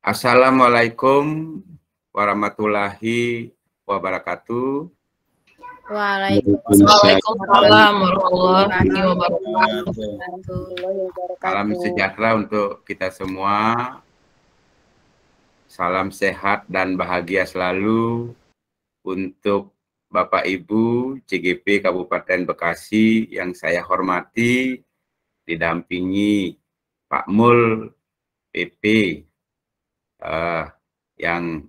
Assalamualaikum warahmatullahi wabarakatuh. Waalaikumsalam warahmatullahi wabarakatuh. Salam sejahtera untuk kita semua. Salam sehat dan bahagia selalu untuk Bapak Ibu CGP Kabupaten Bekasi yang saya hormati, didampingi Pak Mul PP yang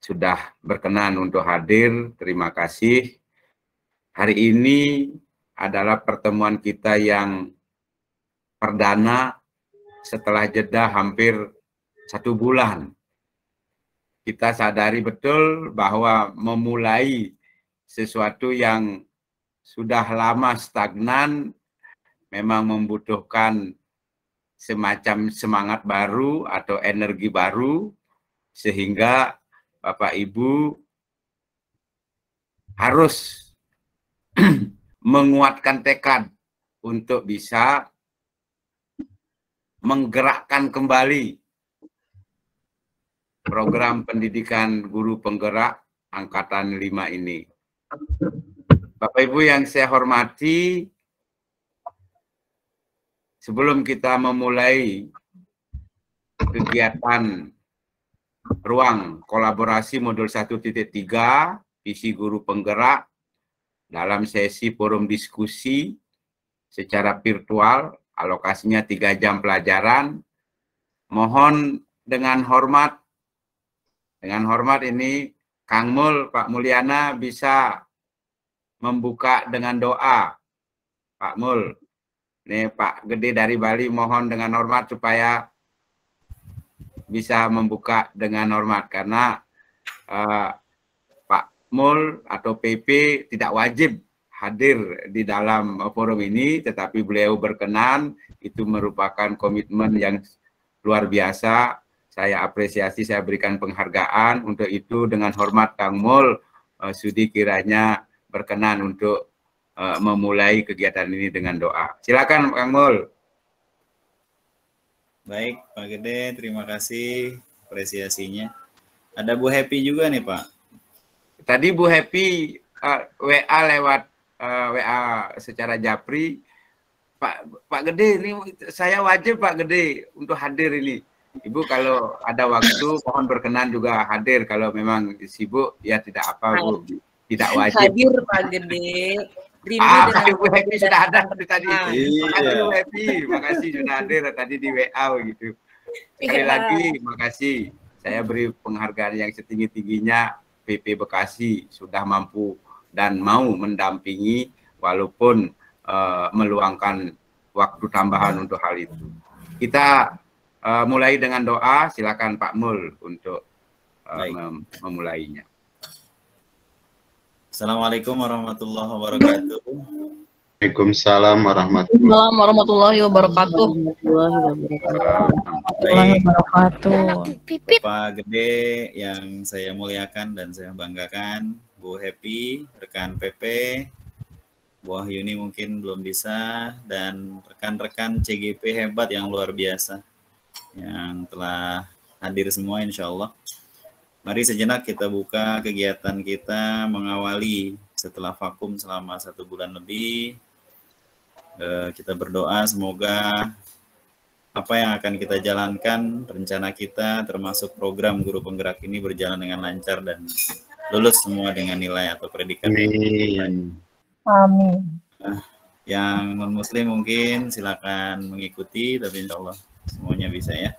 sudah berkenan untuk hadir. Terima kasih. Hari ini adalah pertemuan kita yang perdana setelah jeda hampir 1 bulan. Kita sadari betul bahwa memulai sesuatu yang sudah lama stagnan memang membutuhkan semacam semangat baru atau energi baru, sehingga Bapak Ibu harus menguatkan tekad untuk bisa menggerakkan kembali program pendidikan guru penggerak angkatan 5 ini. Bapak Ibu yang saya hormati, sebelum kita memulai kegiatan ruang kolaborasi modul 1.3 visi guru penggerak dalam sesi forum diskusi secara virtual, alokasinya 3 jam pelajaran, mohon dengan hormat ini Kang Mul, Pak Mulyana bisa membuka dengan doa. Pak Mul, ini Pak Gede dari Bali mohon dengan hormat supaya bisa membuka dengan hormat, karena Pak Mul atau PP tidak wajib hadir di dalam forum ini, tetapi beliau berkenan. Itu merupakan komitmen yang luar biasa. Saya apresiasi, saya berikan penghargaan. Untuk itu dengan hormat Kang Mul, sudi kiranya berkenan untuk memulai kegiatan ini dengan doa. Silakan Kang Mul. Baik Pak Gede, terima kasih apresiasinya. Ada Bu Happy juga nih Pak. Tadi Bu Happy WA lewat WA secara japri. Pak Gede, ini saya wajib Pak Gede untuk hadir ini. Ibu kalau ada waktu mohon berkenan juga hadir. Kalau memang sibuk ya tidak apa Bu, tidak wajib. Hadir Pak Gede. Ibu Happy sudah ada tadi. Makasih Bu Happy, makasih sudah hadir tadi di WA gitu. Sekali lagi makasih. Saya beri penghargaan yang setinggi-tingginya. PP Bekasi sudah mampu dan mau mendampingi walaupun meluangkan waktu tambahan untuk hal itu. Kita mulai dengan doa. Silakan Pak Mul untuk memulainya. Assalamualaikum warahmatullahi wabarakatuh. Waalaikumsalam warahmatullahi wabarakatuh. Bapak Gede yang saya muliakan dan saya banggakan, Bu Happy, rekan PP, Bu Wahyuni mungkin belum bisa, dan rekan-rekan CGP hebat yang luar biasa yang telah hadir semua insya Allah. Mari sejenak kita buka kegiatan kita mengawali setelah vakum selama 1 bulan lebih. Kita berdoa semoga apa yang akan kita jalankan, rencana kita termasuk program guru penggerak ini berjalan dengan lancar dan lulus semua dengan nilai atau predikat. Amin. Yang non-muslim mungkin silakan mengikuti, tapi insya Allah semuanya bisa ya.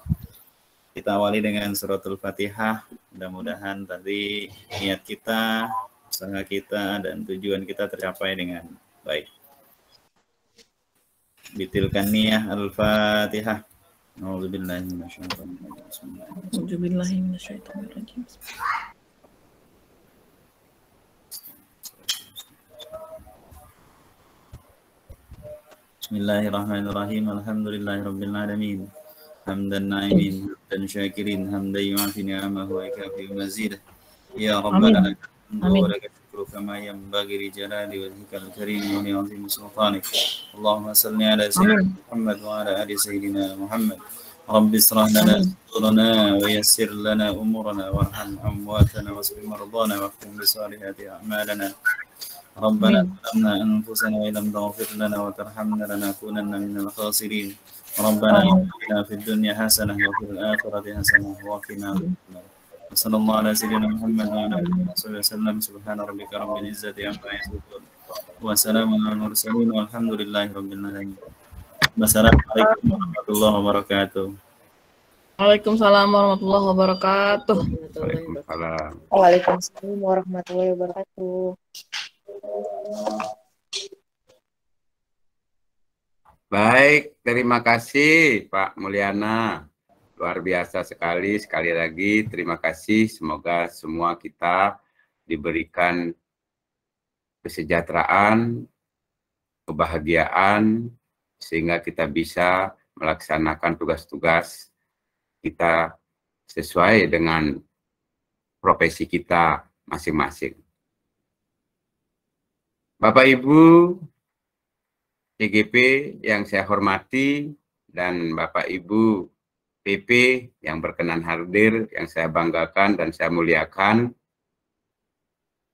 Kita awali dengan suratul Fatihah. Mudah-mudahan tadi niat kita, usaha kita, dan tujuan kita tercapai dengan baik. Bitilkan niyah al-Fatihah. A'udzubillahi minasyaitonirrajim. Bismillahirrahmanirrahim. Alhamdulillahirabbil alamin. Hamdan na'imin, hamdan syakirin, hamdan yu'afi ni'amahu wa yakafi mazidah. Ya Rabbana wa lakal syukru kama yanbaghi li jalali wajhikal karim wa li 'azimi sultanik. Allahumma salli ala sayyidina Muhammad wa ala ali sayyidina Muhammad رب اشرح لنا صدورنا ويسر لنا أمورنا وارحم أمواتنا واشف مرضانا واختم بصالحات أعمالنا ربنا ظلمنا أنفسنا وإن لم تغفر لنا وترحمنا لنكونن من الخاسرين ربنا آتنا في الدنيا حسنة وفي الآخرة حسنة وقنا عذاب النار وصلى الله على سيدنا محمد وعلى آله وصحبه وسلم سبحان ربك رب العزة عما يصفون وسلام على المرسلين والحمد لله رب العالمين. Wassalamualaikum warahmatullahi wabarakatuh. Waalaikumsalam warahmatullahi wabarakatuh. Waalaikumsalam. Waalaikumsalam warahmatullahi wabarakatuh. Baik, terima kasih Pak Mulyana. Luar biasa sekali, sekali lagi terima kasih. Semoga semua kita diberikan kesejahteraan, kebahagiaan, sehingga kita bisa melaksanakan tugas-tugas kita sesuai dengan profesi kita masing-masing. Bapak Ibu CGP yang saya hormati dan Bapak Ibu PP yang berkenan hadir, yang saya banggakan dan saya muliakan.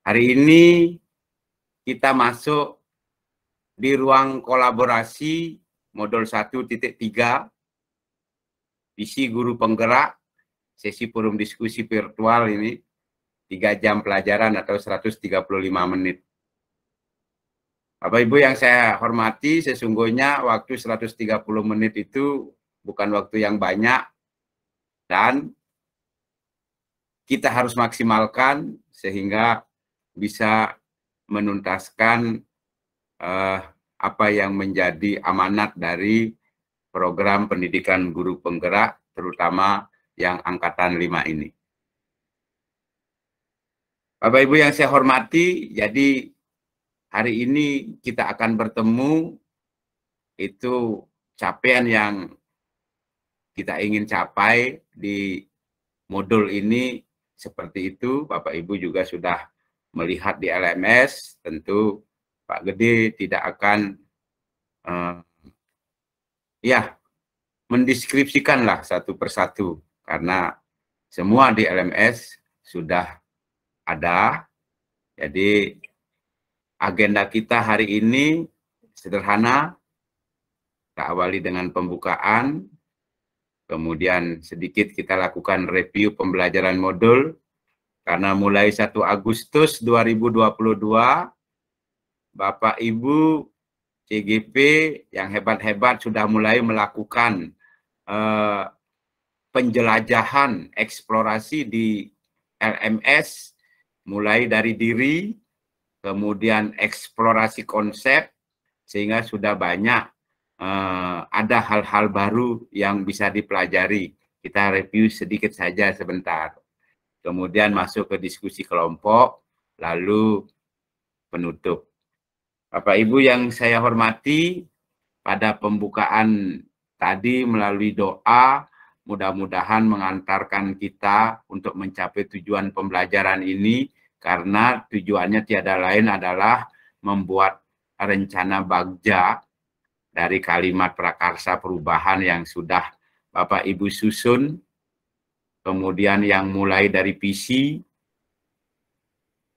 Hari ini kita masuk di ruang kolaborasi modul 1.3 visi guru penggerak, sesi forum diskusi virtual ini 3 jam pelajaran atau 135 menit. Bapak Ibu yang saya hormati, sesungguhnya waktu 130 menit itu bukan waktu yang banyak dan kita harus maksimalkan sehingga bisa menuntaskan apa yang menjadi amanat dari program pendidikan guru penggerak, terutama yang angkatan 5 ini. Bapak Ibu yang saya hormati, jadi hari ini kita akan bertemu, itu capaian yang kita ingin capai di modul ini seperti itu. Bapak Ibu juga sudah melihat di LMS, tentu Pak Gede tidak akan mendeskripsikanlah satu persatu karena semua di LMS sudah ada. Jadi agenda kita hari ini sederhana, kita awali dengan pembukaan, kemudian sedikit kita lakukan review pembelajaran modul karena mulai 1 Agustus 2022 Bapak Ibu CGP yang hebat-hebat sudah mulai melakukan penjelajahan eksplorasi di LMS, mulai dari diri, kemudian eksplorasi konsep, sehingga sudah banyak ada hal-hal baru yang bisa dipelajari. Kita review sedikit saja sebentar. Kemudian masuk ke diskusi kelompok, lalu penutup. Bapak Ibu yang saya hormati, pada pembukaan tadi melalui doa, mudah-mudahan mengantarkan kita untuk mencapai tujuan pembelajaran ini, karena tujuannya tiada lain adalah membuat rencana bagja dari kalimat prakarsa perubahan yang sudah Bapak Ibu susun, kemudian yang mulai dari visi,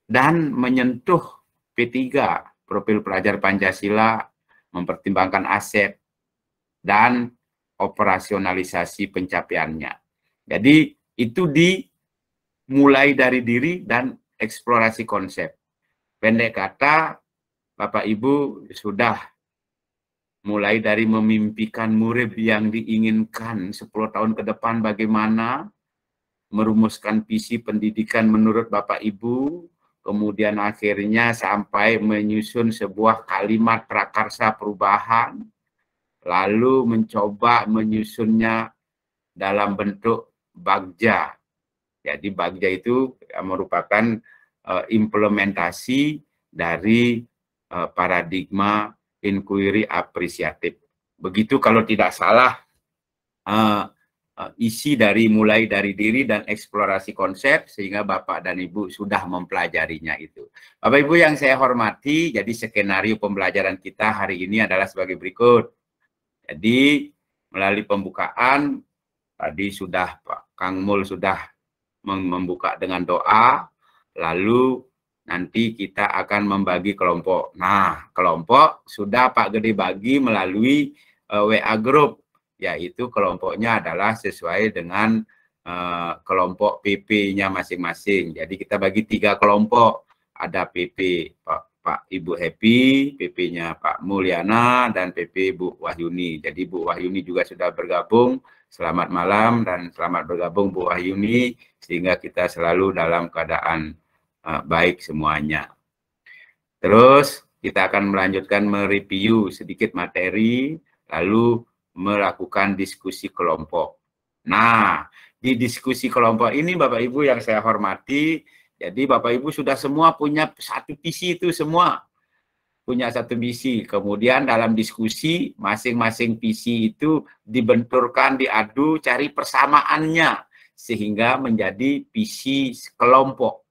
dan menyentuh P3, profil pelajar Pancasila, mempertimbangkan aset, dan operasionalisasi pencapaiannya. Jadi itu dimulai dari diri dan eksplorasi konsep. Pendek kata, Bapak Ibu sudah mulai dari memimpikan murid yang diinginkan 10 tahun ke depan bagaimana, merumuskan visi pendidikan menurut Bapak Ibu, kemudian akhirnya sampai menyusun sebuah kalimat prakarsa perubahan, lalu mencoba menyusunnya dalam bentuk bagja. Jadi bagja itu merupakan implementasi dari paradigma inquiry apresiatif. Begitu kalau tidak salah isi dari mulai dari diri dan eksplorasi konsep, sehingga Bapak dan Ibu sudah mempelajarinya itu. Bapak Ibu yang saya hormati, jadi skenario pembelajaran kita hari ini adalah sebagai berikut. Jadi melalui pembukaan Tadi sudah Pak Kang Mul sudah membuka dengan doa, lalu nanti kita akan membagi kelompok. Nah, kelompok sudah Pak Gede bagi melalui WA Group, yaitu kelompoknya adalah sesuai dengan kelompok PP-nya masing-masing. Jadi kita bagi 3 kelompok. Ada PP Pak Ibu Happy, PP-nya Pak Mulyana, dan PP Bu Wahyuni. Jadi Bu Wahyuni juga sudah bergabung. Selamat malam dan selamat bergabung Bu Wahyuni, sehingga kita selalu dalam keadaan baik semuanya. Terus kita akan melanjutkan mereview sedikit materi, lalu melakukan diskusi kelompok. Nah, di diskusi kelompok ini Bapak Ibu yang saya hormati, jadi Bapak Ibu sudah semua punya satu visi, itu semua punya satu visi. Kemudian dalam diskusi masing-masing visi itu dibenturkan, diadu, cari persamaannya sehingga menjadi visi kelompok.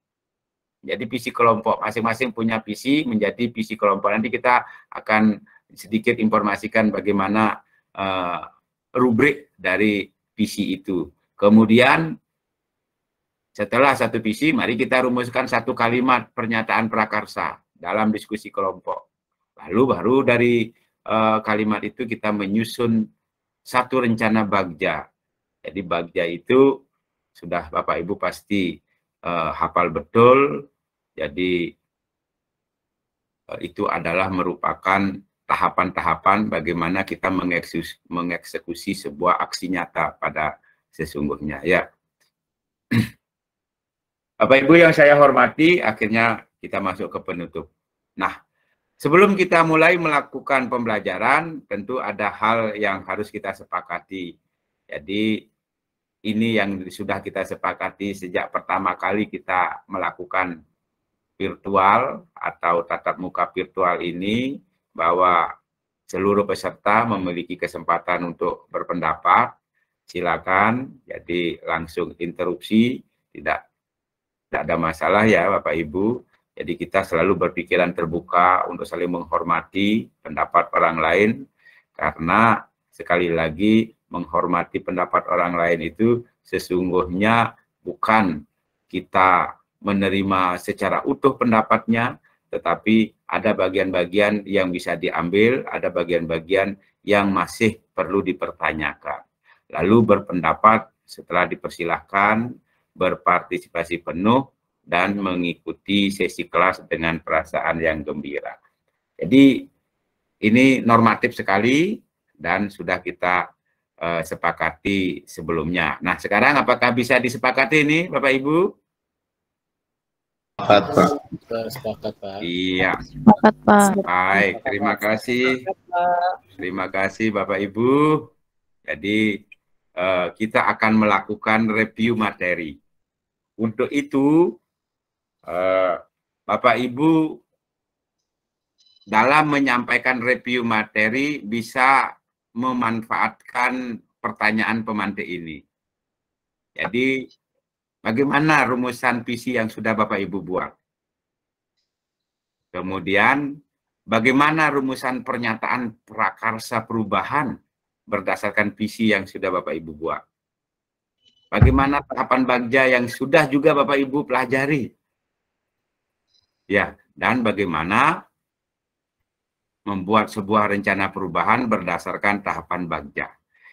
Jadi visi kelompok, masing-masing punya visi menjadi visi kelompok. Nanti kita akan sedikit informasikan bagaimana rubrik dari visi itu. Kemudian setelah satu visi, mari kita rumuskan satu kalimat pernyataan prakarsa dalam diskusi kelompok. Lalu baru dari kalimat itu kita menyusun satu rencana bagja. Jadi bagja itu sudah Bapak Ibu pasti hafal betul. Jadi itu adalah merupakan tahapan-tahapan bagaimana kita mengeksekusi sebuah aksi nyata pada sesungguhnya. Ya. Bapak Ibu yang saya hormati, akhirnya kita masuk ke penutup. Nah, sebelum kita mulai melakukan pembelajaran, tentu ada hal yang harus kita sepakati. Jadi, ini yang sudah kita sepakati sejak pertama kali kita melakukan virtual atau tatap muka virtual ini, bahwa seluruh peserta memiliki kesempatan untuk berpendapat. Silakan, jadi langsung interupsi, tidak ada masalah ya Bapak Ibu. Jadi kita selalu berpikiran terbuka untuk saling menghormati pendapat orang lain, karena sekali lagi menghormati pendapat orang lain itu sesungguhnya bukan kita menerima secara utuh pendapatnya, tetapi ada bagian-bagian yang bisa diambil, ada bagian-bagian yang masih perlu dipertanyakan. Lalu berpendapat setelah dipersilahkan, berpartisipasi penuh, dan mengikuti sesi kelas dengan perasaan yang gembira. Jadi ini normatif sekali dan sudah kita sepakati sebelumnya. Nah, sekarang apakah bisa disepakati ini Bapak Ibu? Sepakat, Pak. Sepakat, Pak. Iya. Sepakat, Pak. Baik, terima kasih. Terima kasih Bapak Ibu. Jadi kita akan melakukan review materi. Untuk itu, Bapak Ibu dalam menyampaikan review materi bisa memanfaatkan pertanyaan pemantik ini. Jadi, bagaimana rumusan visi yang sudah Bapak Ibu buat? Kemudian, bagaimana rumusan pernyataan prakarsa perubahan berdasarkan visi yang sudah Bapak Ibu buat? Bagaimana tahapan bagja yang sudah juga Bapak Ibu pelajari? Ya, dan bagaimana membuat sebuah rencana perubahan berdasarkan tahapan bagja.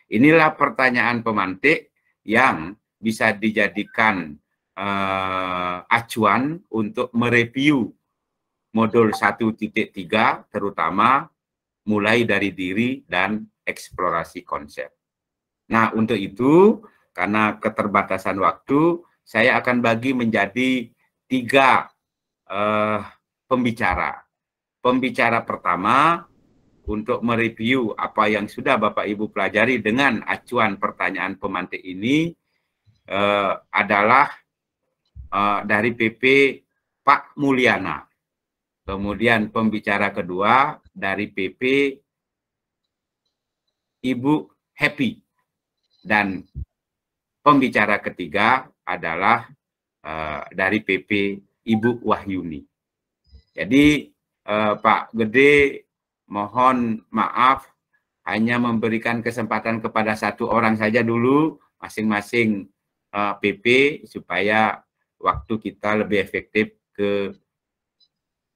Inilah pertanyaan pemantik yang bisa dijadikan acuan untuk mereview modul 1.3, terutama mulai dari diri dan eksplorasi konsep. Nah, untuk itu, karena keterbatasan waktu, saya akan bagi menjadi 3 pembicara. Pembicara pertama untuk mereview apa yang sudah Bapak Ibu pelajari dengan acuan pertanyaan pemantik ini adalah dari PP Pak Mulyana. Kemudian pembicara kedua dari PP Ibu Happy. Dan pembicara ketiga adalah dari PP Ibu Wahyuni. Jadi Pak Gede mohon maaf hanya memberikan kesempatan kepada 1 orang saja dulu, masing-masing PP supaya waktu kita lebih efektif ke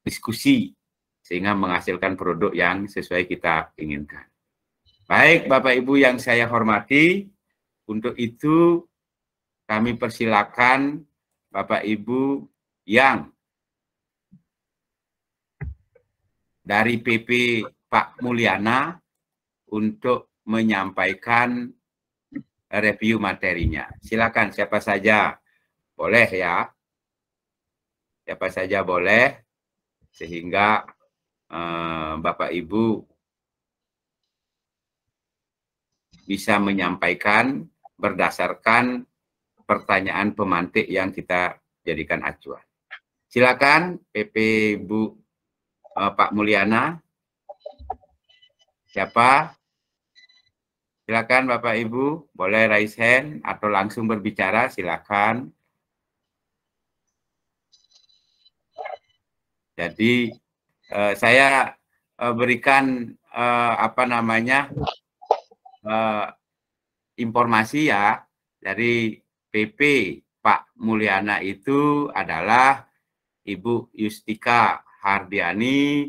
diskusi sehingga menghasilkan produk yang sesuai kita inginkan. Baik, Bapak Ibu yang saya hormati, untuk itu kami persilakan Bapak Ibu yang dari PP Pak Mulyana untuk menyampaikan review materinya. Silakan siapa saja boleh ya. Siapa saja boleh sehingga Bapak Ibu bisa menyampaikan berdasarkan pertanyaan pemantik yang kita jadikan acuan. Silakan PP Bu Pak Mulyana. Siapa? Silakan Bapak Ibu, boleh raise hand atau langsung berbicara, silakan. Jadi saya berikan informasi ya, dari PP Pak Mulyana itu adalah Ibu Yustika Hardiani,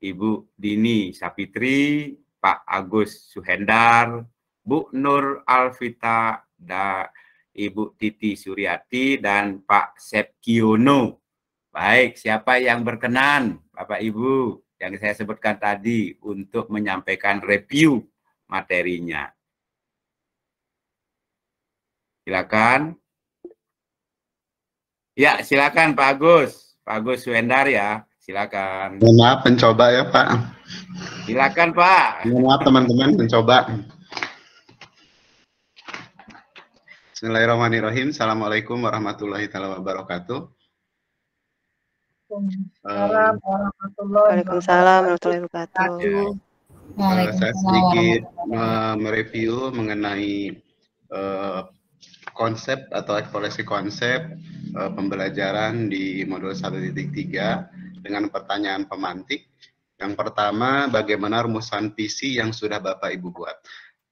Ibu Dini Sapitri, Pak Agus Suhendar, Bu Nur Alvita, Ibu Titi Suryati, dan Pak Sepkiono. Baik, siapa yang berkenan, Bapak Ibu, yang saya sebutkan tadi untuk menyampaikan review materinya? Silakan. Ya, silakan Pak Agus. Pak Agus Suhendar ya, silakan. Mohon maaf, mencoba ya Pak. Silakan Pak. Mohon maaf teman-teman, mencoba. Bismillahirrahmanirrahim. Assalamualaikum warahmatullahi wabarakatuh. Waalaikumsalam warahmatullahi wabarakatuh. Saya sedikit mereview mengenai konsep atau eksplorasi konsep pembelajaran di modul 1.3 dengan pertanyaan pemantik. Yang pertama, bagaimana rumusan PC yang sudah Bapak Ibu buat?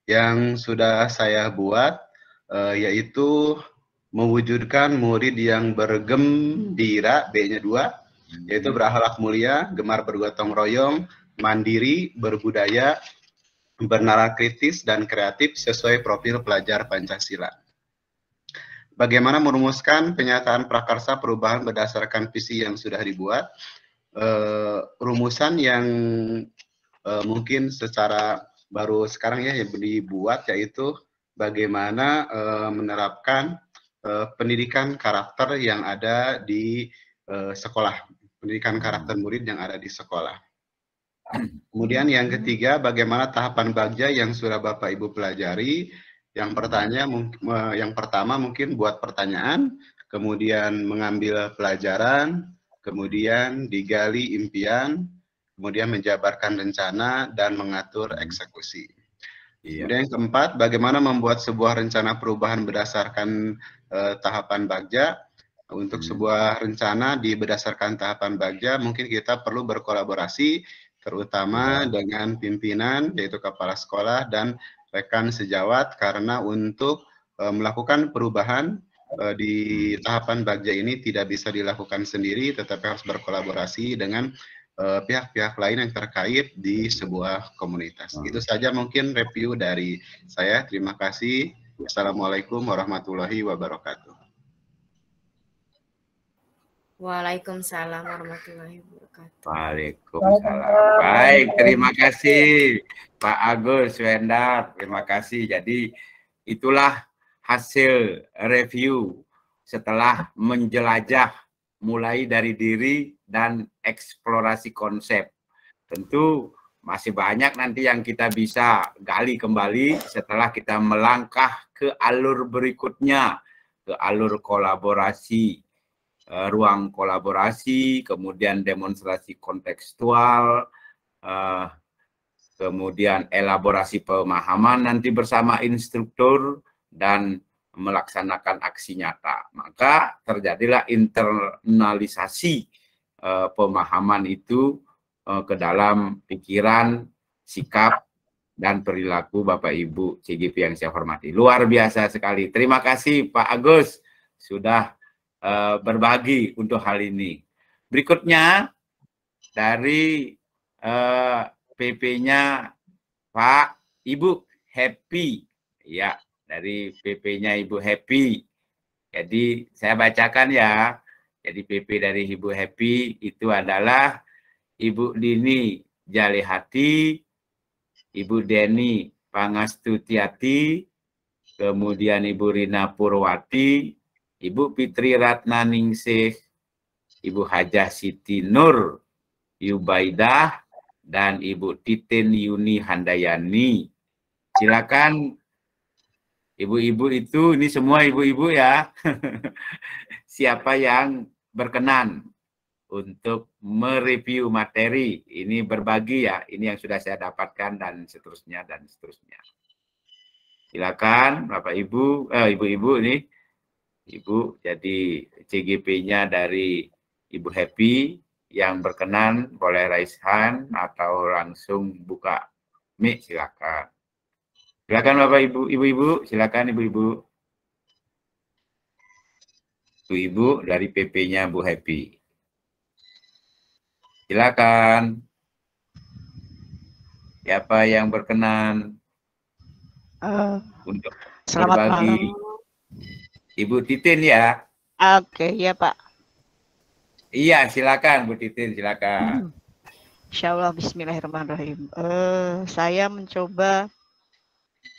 Yang sudah saya buat yaitu mewujudkan murid yang bergembira, B-nya 2, yaitu berakhlak mulia, gemar bergotong royong, mandiri, berbudaya, bernalar kritis, dan kreatif sesuai profil pelajar Pancasila. Bagaimana merumuskan penyataan prakarsa perubahan berdasarkan visi yang sudah dibuat? Rumusan yang mungkin secara baru sekarang ya yang dibuat, yaitu bagaimana menerapkan pendidikan karakter yang ada di sekolah, pendidikan karakter murid yang ada di sekolah. Kemudian yang ketiga, bagaimana tahapan bagja yang sudah Bapak Ibu pelajari. Yang pertama mungkin buat pertanyaan, kemudian mengambil pelajaran, kemudian digali impian, kemudian menjabarkan rencana, dan mengatur eksekusi. Kemudian yang keempat, bagaimana membuat sebuah rencana perubahan berdasarkan tahapan bagja. Untuk sebuah rencana berdasarkan tahapan bagja, mungkin kita perlu berkolaborasi, terutama dengan pimpinan, yaitu kepala sekolah, dan rekan sejawat, karena untuk melakukan perubahan di tahapan bagja ini tidak bisa dilakukan sendiri, tetapi harus berkolaborasi dengan pihak-pihak lain yang terkait di sebuah komunitas. Itu saja mungkin review dari saya. Terima kasih. Assalamualaikum warahmatullahi wabarakatuh. Waalaikumsalam warahmatullahi wabarakatuh. Waalaikumsalam. Baik, terima kasih Pak Agus Suhendar. Terima kasih. Jadi itulah hasil review setelah menjelajah mulai dari diri dan eksplorasi konsep. Tentu masih banyak nanti yang kita bisa gali kembali setelah kita melangkah ke alur berikutnya, ke alur kolaborasi, ruang kolaborasi, kemudian demonstrasi kontekstual, kemudian elaborasi pemahaman nanti bersama instruktur, dan melaksanakan aksi nyata. Maka terjadilah internalisasi pemahaman itu ke dalam pikiran, sikap, dan perilaku Bapak Ibu CGP yang saya hormati. Luar biasa sekali. Terima kasih Pak Agus sudah berbagi untuk hal ini. Berikutnya dari PP-nya Pak Ibu Happy, ya, dari PP-nya Ibu Happy. Jadi saya bacakan ya. Jadi PP dari Ibu Happy itu adalah Ibu Dini Jalihati, Ibu Deni Pangastutiati, kemudian Ibu Rina Purwati, Ibu Fitri Ratnaningsih, Ibu Hajah Siti Nur Yubaidah, dan Ibu Titin Yuni Handayani. Silakan ibu-ibu itu, ini semua ibu-ibu ya, siapa yang berkenan untuk mereview materi, ini berbagi ya, ini yang sudah saya dapatkan dan seterusnya dan seterusnya. Silakan Bapak Ibu, ibu-ibu ini, Ibu jadi CGP-nya dari Ibu Happy yang berkenan boleh raise hand atau langsung buka mic, silakan. Silakan Bapak Ibu, ibu-ibu, silakan ibu-ibu. Ibu dari PP-nya Bu Happy. Silakan. Siapa yang berkenan untuk Selamat berbagi? malam. Ibu Titin ya. Oke, ya Pak. Iya, silakan Bu Titin, silakan. Insya Allah, Bismillahirrahmanirrahim. Saya mencoba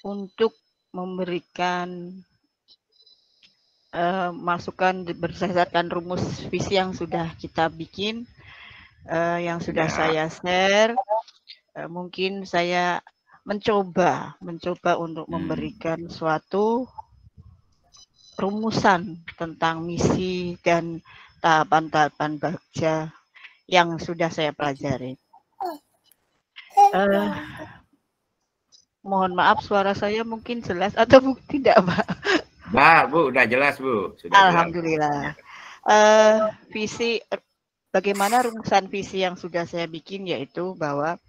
untuk memberikan masukan berdasarkan rumus visi yang sudah kita bikin, yang sudah saya share. Mungkin saya mencoba untuk memberikan suatu rumusan tentang misi dan tahapan-tahapan bagja yang sudah saya pelajari. Mohon maaf suara saya mungkin jelas atau tidak, Pak? Mbak, Bu, udah jelas, Bu. Sudah Alhamdulillah. Visi, bagaimana rumusan visi yang sudah saya bikin, yaitu bahwa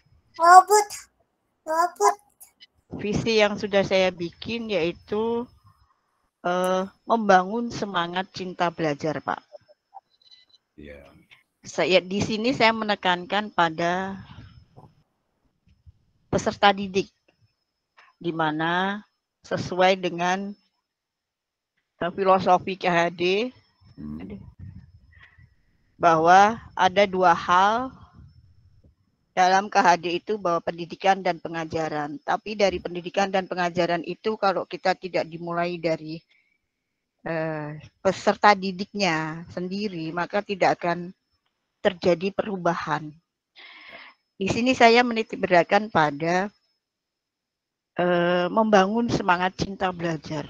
visi yang sudah saya bikin yaitu membangun semangat cinta belajar, Pak. Yeah. Saya di sini saya menekankan pada peserta didik, di mana sesuai dengan filosofi KHD bahwa ada dua hal dalam KHD itu, bahwa pendidikan dan pengajaran. Tapi dari pendidikan dan pengajaran itu kalau kita tidak dimulai dari peserta didiknya sendiri, maka tidak akan terjadi perubahan. Di sini saya menitik beratkan pada membangun semangat cinta belajar.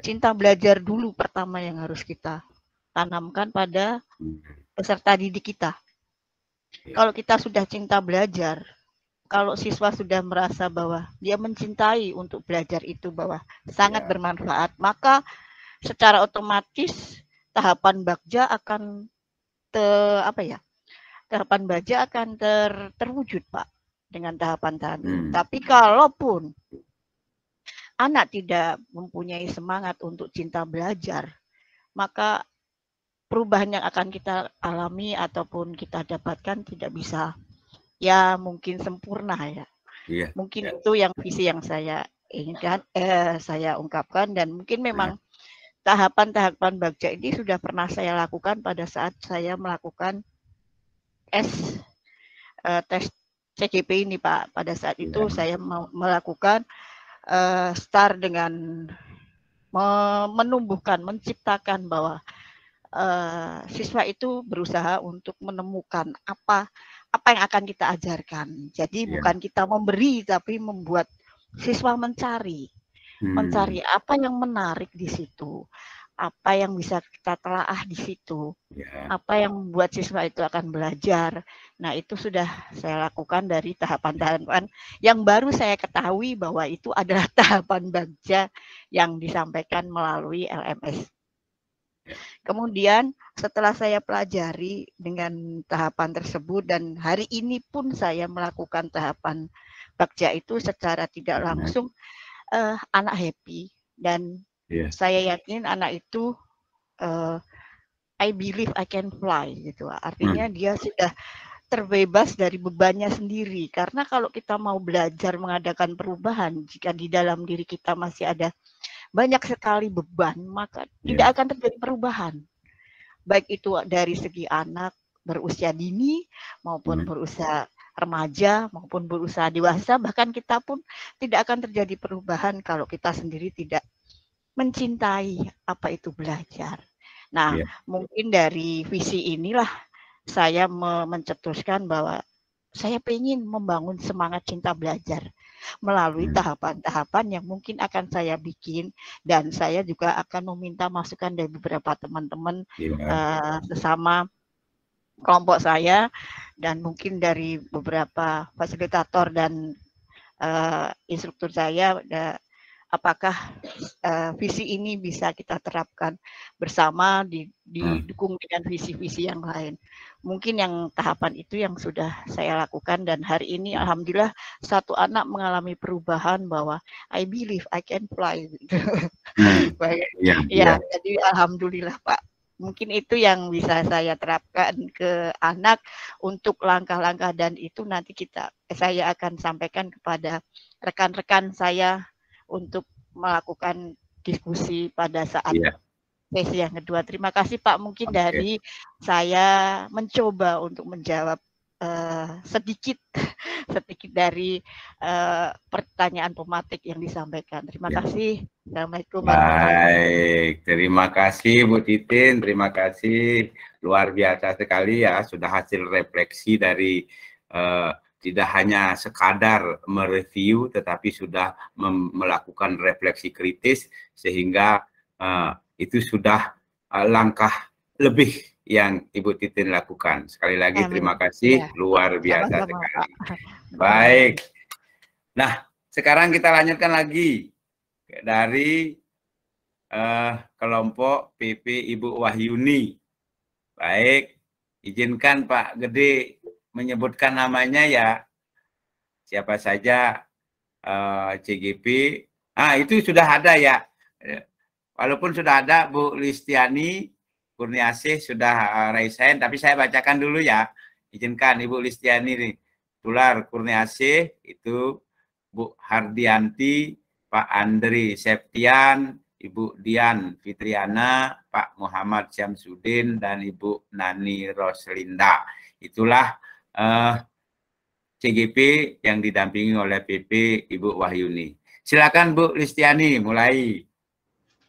Cinta belajar dulu pertama yang harus kita tanamkan pada peserta didik kita. Kalau kita sudah cinta belajar, kalau siswa sudah merasa bahwa dia mencintai untuk belajar itu, bahwa sangat bermanfaat, maka secara otomatis tahapan bagja akan tahapan bagja akan terwujud, Pak, dengan tahapan tadi. Tapi kalaupun anak tidak mempunyai semangat untuk cinta belajar, maka perubahan yang akan kita alami ataupun kita dapatkan tidak bisa, ya mungkin sempurna ya. Mungkin itu yang visi yang saya inginkan, saya ungkapkan, dan mungkin memang tahapan-tahapan bagja ini sudah pernah saya lakukan pada saat saya melakukan tes CGP ini, Pak. Pada saat itu saya melakukan start dengan menumbuhkan, menciptakan bahwa siswa itu berusaha untuk menemukan apa yang akan kita ajarkan. Jadi bukan kita memberi, tapi membuat siswa mencari apa yang menarik di situ, apa yang bisa kita telaah di situ, apa yang membuat siswa itu akan belajar. Nah, itu sudah saya lakukan dari tahapan-tahapan yang baru saya ketahui bahwa itu adalah tahapan bagja yang disampaikan melalui LMS. Kemudian setelah saya pelajari dengan tahapan tersebut, dan hari ini pun saya melakukan tahapan Bagja itu secara tidak langsung anak happy, dan saya yakin anak itu I believe I can fly gitu. Artinya dia sudah terbebas dari bebannya sendiri. Karena kalau kita mau belajar mengadakan perubahan, jika di dalam diri kita masih ada banyak sekali beban, maka tidak akan terjadi perubahan. Baik itu dari segi anak berusia dini maupun berusia remaja maupun berusia dewasa, bahkan kita pun tidak akan terjadi perubahan kalau kita sendiri tidak mencintai apa itu belajar. Nah, mungkin dari visi inilah saya mencetuskan bahwa saya ingin membangun semangat cinta belajar melalui tahapan-tahapan yang mungkin akan saya bikin, dan saya juga akan meminta masukan dari beberapa teman-teman sesama kelompok saya, dan mungkin dari beberapa fasilitator dan instruktur saya, apakah visi ini bisa kita terapkan bersama, didukung dengan visi-visi yang lain. Mungkin yang tahapan itu yang sudah saya lakukan, dan hari ini alhamdulillah satu anak mengalami perubahan bahwa I believe I can fly. Jadi alhamdulillah Pak. Mungkin itu yang bisa saya terapkan ke anak untuk langkah-langkah, dan itu nanti saya akan sampaikan kepada rekan-rekan saya untuk melakukan diskusi pada saat sesi yang kedua. Terima kasih Pak, mungkin dari saya mencoba untuk menjawab sedikit dari pertanyaan pematik yang disampaikan. Terima kasih. Assalamualaikum. Baik, terima kasih Bu Titin, terima kasih, luar biasa sekali ya, sudah hasil refleksi dari tidak hanya sekadar mereview, tetapi sudah melakukan refleksi kritis, sehingga itu sudah langkah lebih yang Ibu Titin lakukan. Sekali lagi terima kasih, luar biasa sekali. Baik. Nah, sekarang kita lanjutkan lagi dari kelompok PP Ibu Wahyuni. Baik, izinkan Pak Gede menyebutkan namanya ya, siapa saja CGP. Itu sudah ada ya, walaupun sudah ada Bu Listiani Kurniasih sudah raise hand, tapi saya bacakan dulu ya, izinkan Ibu Listiani nih, Tular Kurniasih, itu Bu Hardianti, Pak Andri Septian, Ibu Dian Fitriana, Pak Muhammad Syamsuddin, dan Ibu Nani Roslinda. Itulah CGP yang didampingi oleh PP Ibu Wahyuni. Silakan Bu Listiani, mulai.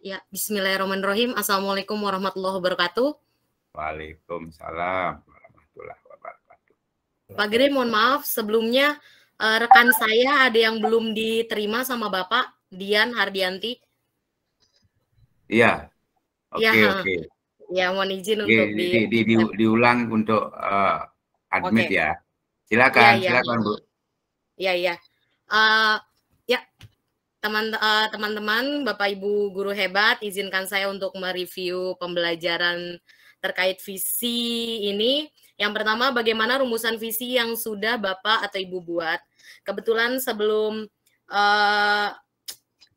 Ya, bismillahirrahmanirrahim. Assalamualaikum warahmatullahi wabarakatuh. Waalaikumsalam warahmatullahi wabarakatuh. Pak Gede, mohon maaf sebelumnya rekan saya ada yang belum diterima sama Bapak, Dian Hardianti. Iya. Oke. Ya, mohon izin untuk diulang untuk admit ya. Silakan, silakan Bu. Iya. Teman-teman, Bapak Ibu guru hebat, izinkan saya untuk mereview pembelajaran terkait visi ini. Yang pertama, bagaimana rumusan visi yang sudah Bapak atau Ibu buat. Kebetulan sebelum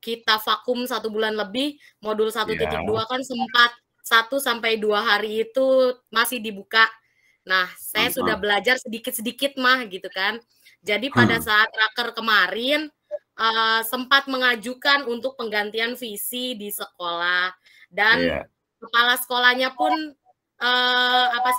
kita vakum 1 bulan lebih, modul 1.2 kan sempat 1-2 hari itu masih dibuka. Nah, saya sudah belajar sedikit-sedikit mah gitu kan. Jadi pada saat raker kemarin, sempat mengajukan untuk penggantian visi di sekolah, dan kepala sekolahnya pun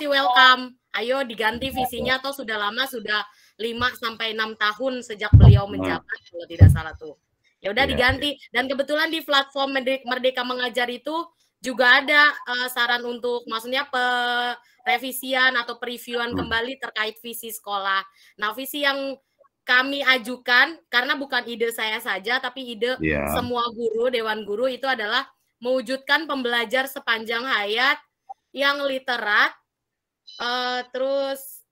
welcome, ayo diganti visinya, atau sudah lama, sudah 5-6 tahun sejak beliau menjabat kalau tidak salah tuh. Ya udah diganti, dan kebetulan di platform Merdeka Mengajar itu juga ada saran untuk maksudnya revisian atau previewan kembali terkait visi sekolah. Nah, visi yang kami ajukan, karena bukan ide saya saja, tapi ide semua guru, Dewan Guru, itu adalah mewujudkan pembelajar sepanjang hayat yang literat, terus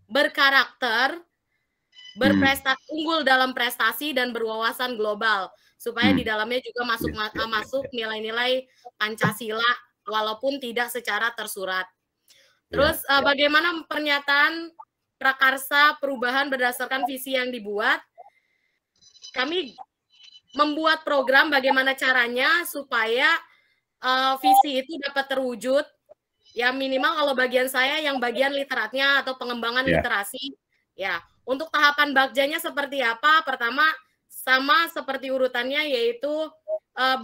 berkarakter, berprestasi, unggul dalam prestasi, dan berwawasan global, supaya di dalamnya juga masuk nilai-nilai Pancasila, walaupun tidak secara tersurat. Terus bagaimana pernyataan prakarsa perubahan berdasarkan visi yang dibuat. kami membuat program bagaimana caranya supaya visi itu dapat terwujud. Ya minimal kalau bagian saya yang bagian literatnya atau pengembangan literasi. Ya, untuk tahapan Bagjanya seperti apa? Pertama sama seperti urutannya, yaitu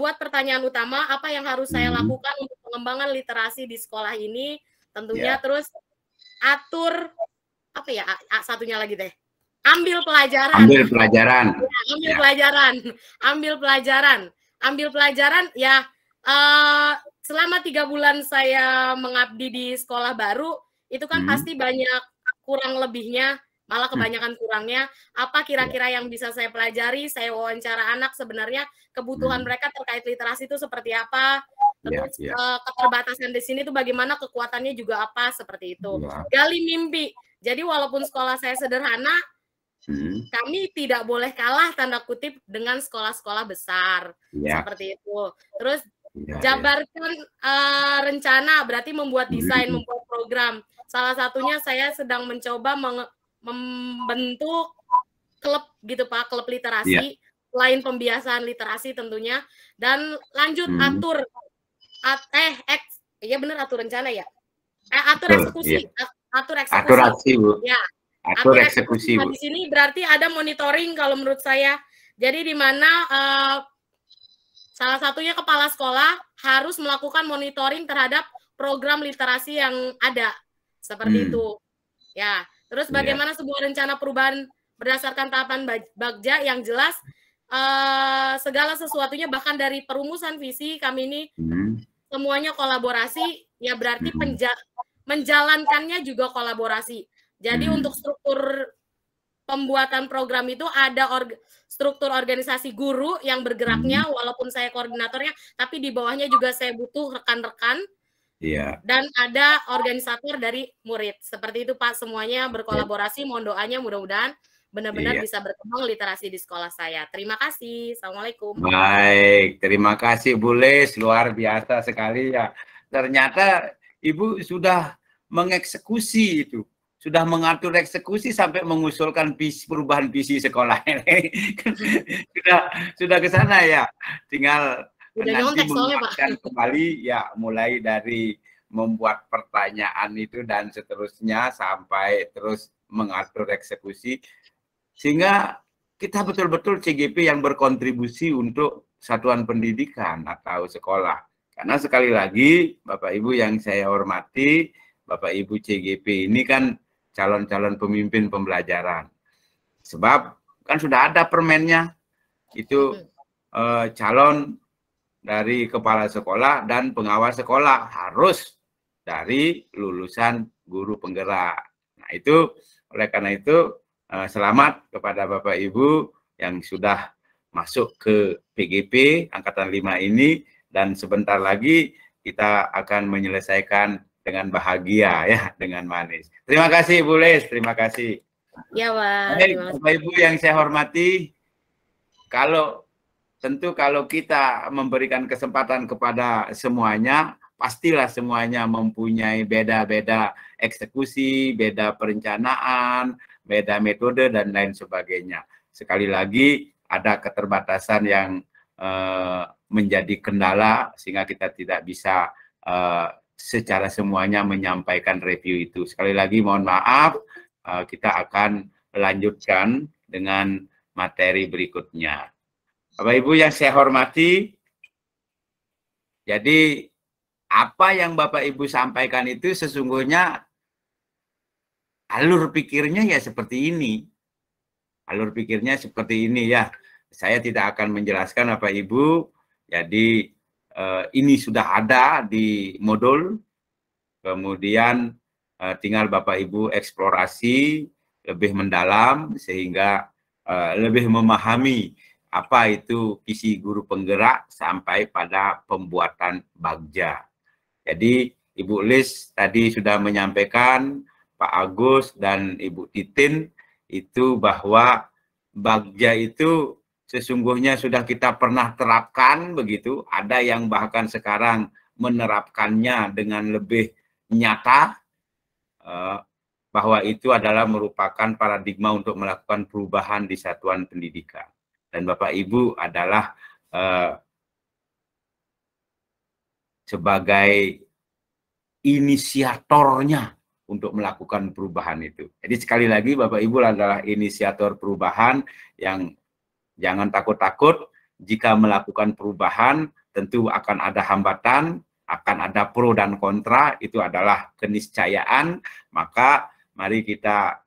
buat pertanyaan utama apa yang harus saya lakukan untuk pengembangan literasi di sekolah ini. Tentunya terus atur apa ya? Satunya lagi deh. Ambil pelajaran. Ambil pelajaran. Ya, ambil pelajaran. Ambil pelajaran. Ambil pelajaran ya. Selama 3 bulan saya mengabdi di sekolah baru, itu kan pasti banyak kurang lebihnya, malah kebanyakan kurangnya. Apa kira-kira yang bisa saya pelajari? Saya wawancara anak, sebenarnya kebutuhan mereka terkait literasi itu seperti apa? Terus keterbatasan di sini itu bagaimana, kekuatannya juga apa, seperti itu. Gali mimpi. Jadi walaupun sekolah saya sederhana, kami tidak boleh kalah tanda kutip dengan sekolah-sekolah besar, seperti itu. Terus jabarkan rencana, berarti membuat desain, membuat program. Salah satunya saya sedang mencoba membentuk klub gitu Pak, klub literasi, selain pembiasaan literasi tentunya, dan lanjut atur atur rencana ya, atur eksekusi, atur eksekusi, Bu. Ya, atur eksekusi. Nah, di sini berarti ada monitoring kalau menurut saya. Jadi di mana salah satunya kepala sekolah harus melakukan monitoring terhadap program literasi yang ada, seperti itu. Ya, terus bagaimana sebuah rencana perubahan berdasarkan tahapan Bagja yang jelas, segala sesuatunya bahkan dari perumusan visi kami ini semuanya kolaborasi, ya berarti menjalankannya juga kolaborasi. Jadi untuk struktur pembuatan program itu ada struktur organisasi guru yang bergeraknya, walaupun saya koordinatornya, tapi di bawahnya juga saya butuh rekan-rekan. Dan ada organisator dari murid. Seperti itu Pak, semuanya berkolaborasi. Mohon doanya, mudah-mudahan benar-benar bisa berkembang literasi di sekolah saya. Terima kasih. Assalamualaikum. Baik, terima kasih Bu Lis, luar biasa sekali ya. Ternyata Ibu sudah mengeksekusi itu, sudah mengatur eksekusi sampai mengusulkan perubahan visi sekolah ini. sudah ke sana ya. Tinggal nanti menguatkan kembali ya, mulai dari membuat pertanyaan itu dan seterusnya sampai terus mengatur eksekusi, sehingga kita betul-betul CGP yang berkontribusi untuk satuan pendidikan atau sekolah. Karena sekali lagi Bapak Ibu yang saya hormati, Bapak Ibu CGP ini kan calon-calon pemimpin pembelajaran. Sebab kan sudah ada permennya, itu calon dari kepala sekolah dan pengawas sekolah harus dari lulusan guru penggerak. Nah itu, oleh karena itu selamat kepada Bapak Ibu yang sudah masuk ke PGP Angkatan 5 ini, dan sebentar lagi kita akan menyelesaikan dengan bahagia ya, dengan manis. Terima kasih Bu Lis, terima kasih. Ya Pak. Bapak Ibu yang saya hormati, tentu kalau kita memberikan kesempatan kepada semuanya, pastilah semuanya mempunyai beda-beda eksekusi, beda perencanaan, beda metode, dan lain sebagainya. Sekali lagi, ada keterbatasan yang menjadi kendala, sehingga kita tidak bisa secara semuanya menyampaikan review itu. Sekali lagi mohon maaf, kita akan lanjutkan dengan materi berikutnya. Bapak Ibu yang saya hormati, jadi apa yang Bapak Ibu sampaikan itu sesungguhnya alur pikirnya ya seperti ini. Alur pikirnya seperti ini ya. Saya tidak akan menjelaskan Bapak Ibu. Jadi ini sudah ada di modul, kemudian tinggal Bapak Ibu eksplorasi lebih mendalam sehingga lebih memahami apa itu visi guru penggerak sampai pada pembuatan Bagja. Jadi Ibu Lis tadi sudah menyampaikan, Pak Agus dan Ibu Titin, itu bahwa Bagja itu sesungguhnya sudah kita pernah terapkan begitu. Ada yang bahkan sekarang menerapkannya dengan lebih nyata, bahwa itu adalah merupakan paradigma untuk melakukan perubahan di satuan pendidikan. dan Bapak Ibu adalah sebagai inisiatornya untuk melakukan perubahan itu. Jadi sekali lagi Bapak Ibu adalah inisiator perubahan yang jangan takut-takut jika melakukan perubahan tentu akan ada hambatan, akan ada pro dan kontra, itu adalah keniscayaan, maka mari kita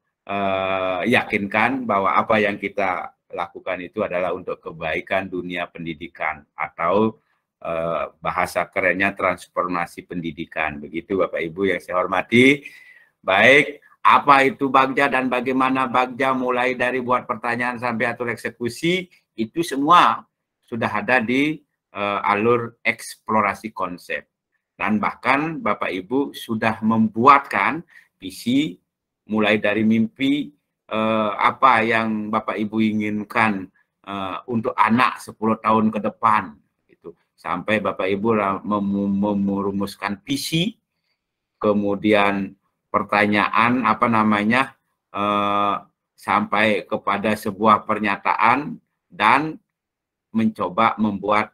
yakinkan bahwa apa yang kita lakukan itu adalah untuk kebaikan dunia pendidikan atau bahasa kerennya transformasi pendidikan. Begitu Bapak Ibu yang saya hormati. Baik, apa itu Bagja dan bagaimana Bagja mulai dari buat pertanyaan sampai atur eksekusi, itu semua sudah ada di alur eksplorasi konsep. Dan bahkan Bapak Ibu sudah membuatkan visi mulai dari mimpi apa yang Bapak Ibu inginkan untuk anak 10 tahun ke depan. Gitu. Sampai Bapak Ibu merumuskan visi, kemudian pertanyaan sampai kepada sebuah pernyataan dan mencoba membuat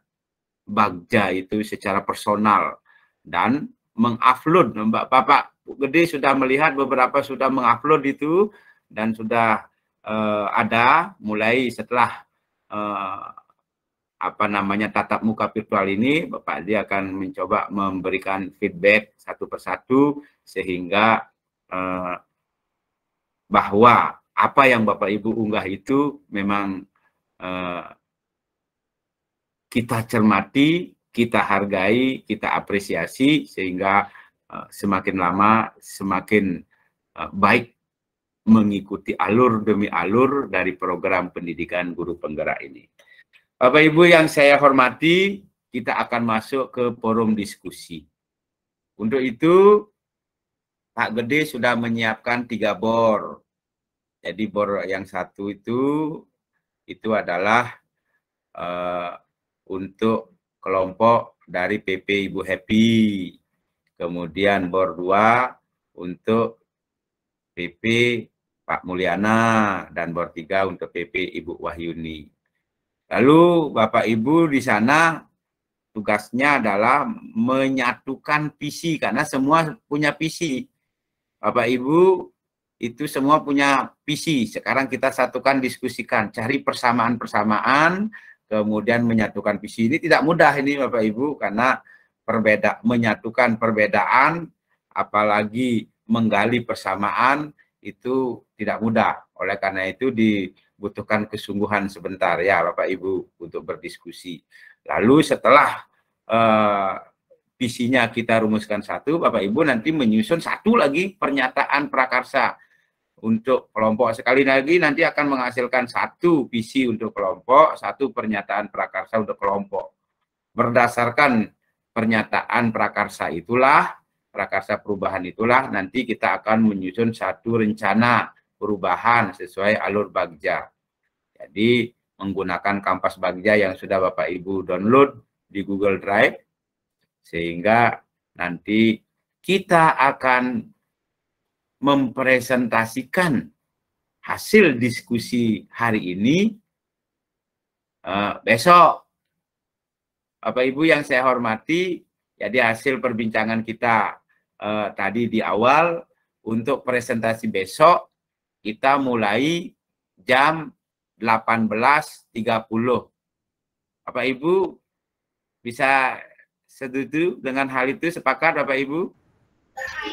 Bagja itu secara personal dan mengupload. Bapak Gede sudah melihat beberapa sudah mengupload itu dan sudah ada mulai setelah tatap muka virtual ini, Bapak Adi akan mencoba memberikan feedback satu persatu sehingga bahwa apa yang Bapak Ibu unggah itu memang kita cermati, kita hargai, kita apresiasi sehingga semakin lama semakin baik mengikuti alur demi alur dari program pendidikan guru penggerak ini. Bapak Ibu yang saya hormati, kita akan masuk ke forum diskusi. Untuk itu, Pak Gede sudah menyiapkan 3 bor. Jadi bor yang satu itu adalah untuk kelompok dari PP Ibu Happy. Kemudian bor 2 untuk PP Pak Mulyana dan bor 3 untuk PP Ibu Wahyuni. Lalu Bapak Ibu di sana tugasnya adalah menyatukan visi karena semua punya visi. Bapak Ibu itu semua punya visi. Sekarang kita satukan, diskusikan, cari persamaan-persamaan, kemudian menyatukan visi. Ini tidak mudah ini Bapak Ibu karena menyatukan perbedaan, apalagi menggali persamaan itu tidak mudah. Oleh karena itu dibutuhkan kesungguhan sebentar ya Bapak Ibu untuk berdiskusi. Lalu setelah visinya kita rumuskan satu, Bapak Ibu nanti menyusun satu lagi pernyataan prakarsa untuk kelompok. Sekali lagi nanti akan menghasilkan satu visi untuk kelompok, satu pernyataan prakarsa untuk kelompok. Berdasarkan pernyataan prakarsa itulah, prakarsa perubahan itulah, nanti kita akan menyusun satu rencana perubahan sesuai alur Bagja. Jadi menggunakan Kampas Bagja yang sudah Bapak Ibu download di Google Drive, sehingga nanti kita akan mempresentasikan hasil diskusi hari ini besok. Bapak Ibu yang saya hormati, jadi hasil perbincangan kita tadi di awal, untuk presentasi besok kita mulai jam 18.30. Bapak Ibu bisa setuju dengan hal itu, sepakat Bapak Ibu?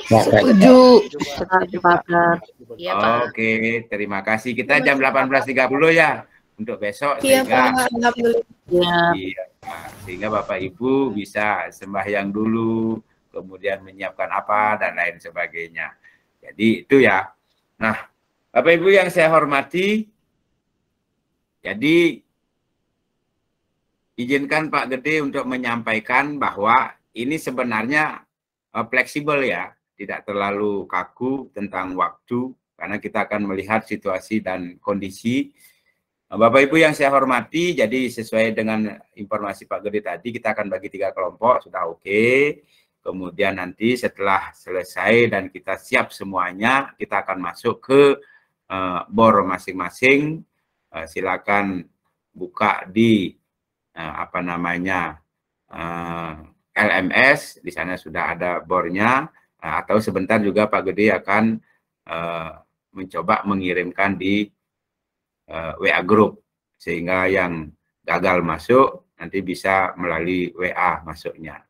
Setuju. Iya, Pak. Oke, terima kasih. Kita jam 18.30 ya untuk besok. Iya, Sehingga, Pak. Alhamdulillah. iya, sehingga Bapak Ibu bisa sembahyang dulu, kemudian menyiapkan apa dan lain sebagainya. Jadi itu ya. Nah, Bapak Ibu yang saya hormati, jadi izinkan Pak Gede untuk menyampaikan bahwa ini sebenarnya fleksibel ya, tidak terlalu kaku tentang waktu, karena kita akan melihat situasi dan kondisi. Bapak Ibu yang saya hormati, jadi sesuai dengan informasi Pak Gede tadi, kita akan bagi 3 kelompok, sudah oke. Kemudian nanti setelah selesai dan kita siap semuanya, kita akan masuk ke bor masing-masing. Silakan buka di apa namanya LMS, di sana sudah ada bornya, atau sebentar juga Pak Gede akan mencoba mengirimkan di WA Group, sehingga yang gagal masuk nanti bisa melalui WA masuknya.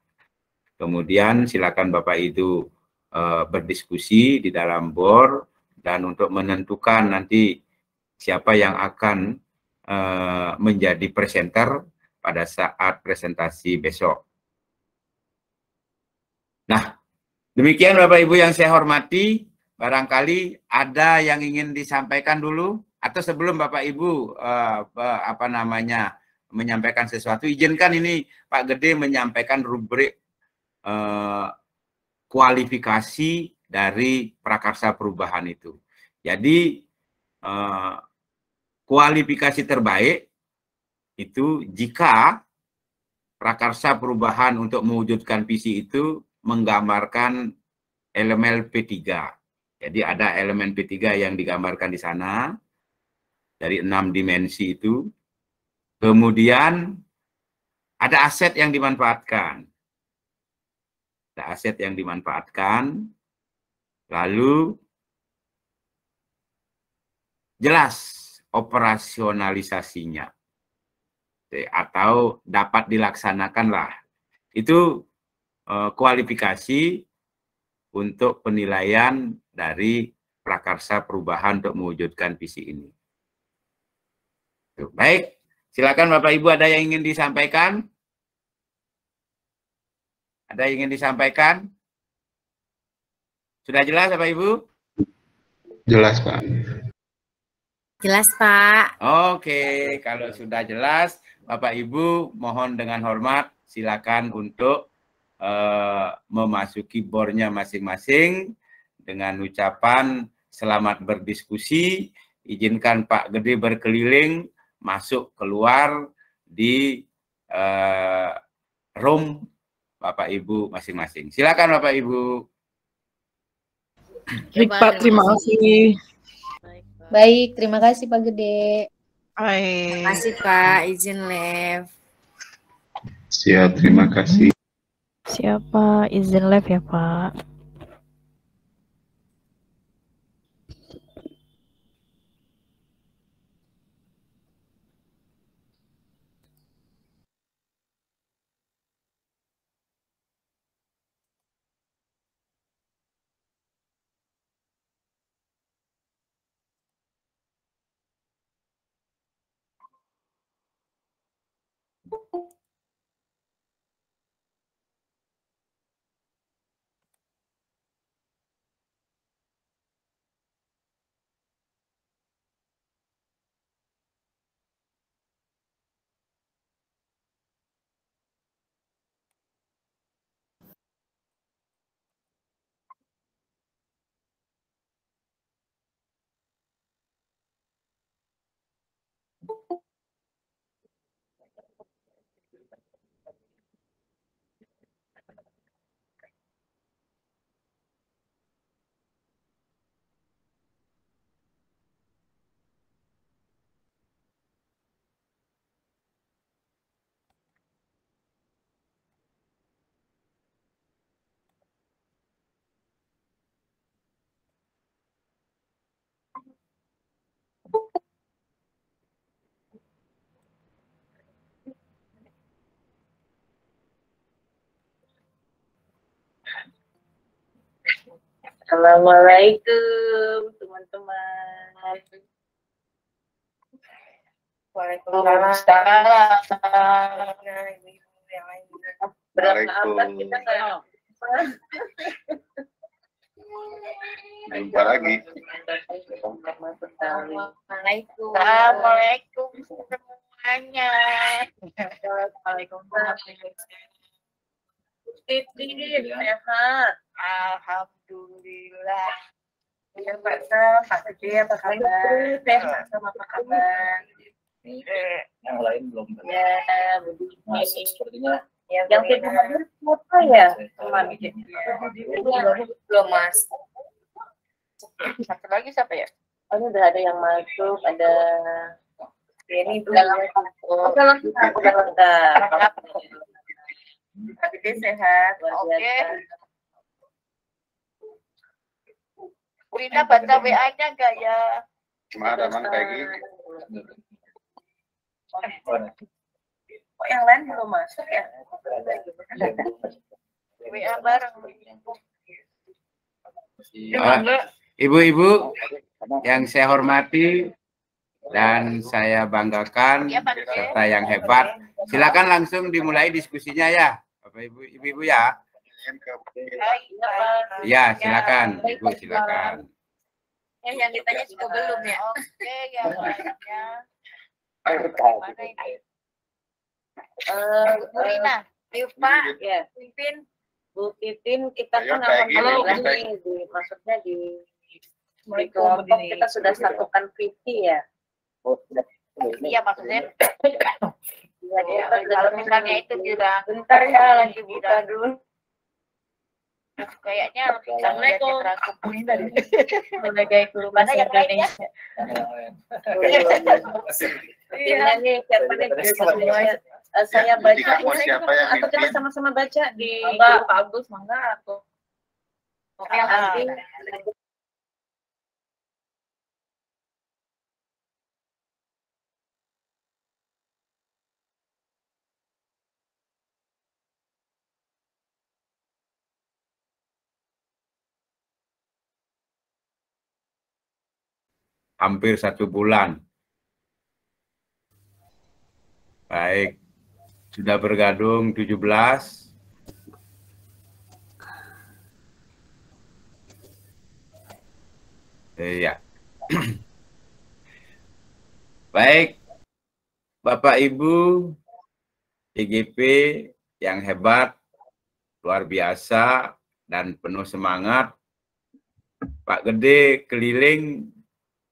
Kemudian silakan Bapak itu berdiskusi di dalam BOR, dan untuk menentukan nanti siapa yang akan menjadi presenter pada saat presentasi besok. Nah, demikian Bapak Ibu yang saya hormati, barangkali ada yang ingin disampaikan dulu, atau sebelum Bapak Ibu apa namanya menyampaikan sesuatu, izinkan ini Pak Gede menyampaikan rubrik kualifikasi dari prakarsa perubahan itu. Jadi kualifikasi terbaik itu jika prakarsa perubahan untuk mewujudkan visi itu menggambarkan elemen P3. Jadi ada elemen P3 yang digambarkan di sana dari 6 dimensi itu. Kemudian ada aset yang dimanfaatkan. Ada aset yang dimanfaatkan. Lalu jelas operasionalisasinya atau dapat dilaksanakanlah. Itu kualifikasi untuk penilaian dari prakarsa perubahan untuk mewujudkan visi ini. Baik, silakan Bapak Ibu, ada yang ingin disampaikan? Ada yang ingin disampaikan? Sudah jelas Bapak Ibu? Jelas Pak. Jelas Pak. Oke, kalau sudah jelas Bapak Ibu mohon dengan hormat silakan untuk memasuki bornya masing-masing dengan ucapan selamat berdiskusi. Izinkan Pak Gede berkeliling, masuk keluar di room Bapak Ibu masing-masing. Silakan Bapak Ibu. Baik Pak, terima kasih. Baik, terima kasih Pak Gede. Baik. Terima kasih Pak, izin live. Siap, terima kasih. Siapa izin live ya Pak? Assalamualaikum teman-teman. Waalaikumsalam. Berapa kita nggak? Jumpa lagi. Assalamualaikum semuanya. Waalaikumsalam. Fitri sehat. Alhamdulillah. Ya Pak Sam, Pak Gede apa kabar? Sehat sama apa kabar? Yang lain belum. Ya, Masuk sepertinya. yang kedua apa ya? Teman belum Mas. Satu lagi siapa ya? Oh, ini udah ada yang masuk, ada Ini dalam lengkap. Pak Gede sehat. Oke. Rina baca WA-nya enggak ya? Ada Mang Peggy. Kok yang lain belum masuk ya? WA bareng. Ibu-ibu yang saya hormati dan saya banggakan serta yang hebat, silakan langsung dimulai diskusinya ya, Bapak Ibu ya. Ya, silakan, Ibu silakan. Yang ditanya juga belum ya? Oke, yang lainnya. Mana ini? Bu Rina. Pak, ya. Pipin, Bu Pipin, kita kan alhamdulillah maksudnya di kelompok kita sudah satukan visi ya. Iya, maksudnya. Jadi kalau misalnya itu juga. Bentar ya, lagi buka dulu. Kayaknya Assalamualaikum. dari Sebagai guru mana bahasa yang lainnya? Iya nih, siapa nih? Saya baca Siapa yang atau kita mimpin? sama-sama baca di Pak Agus, mangga aku. Oke, nanti Hampir 1 bulan. Baik, sudah bergabung 17. Iya. Baik, Bapak Ibu CGP yang hebat, luar biasa, dan penuh semangat. Pak Gede keliling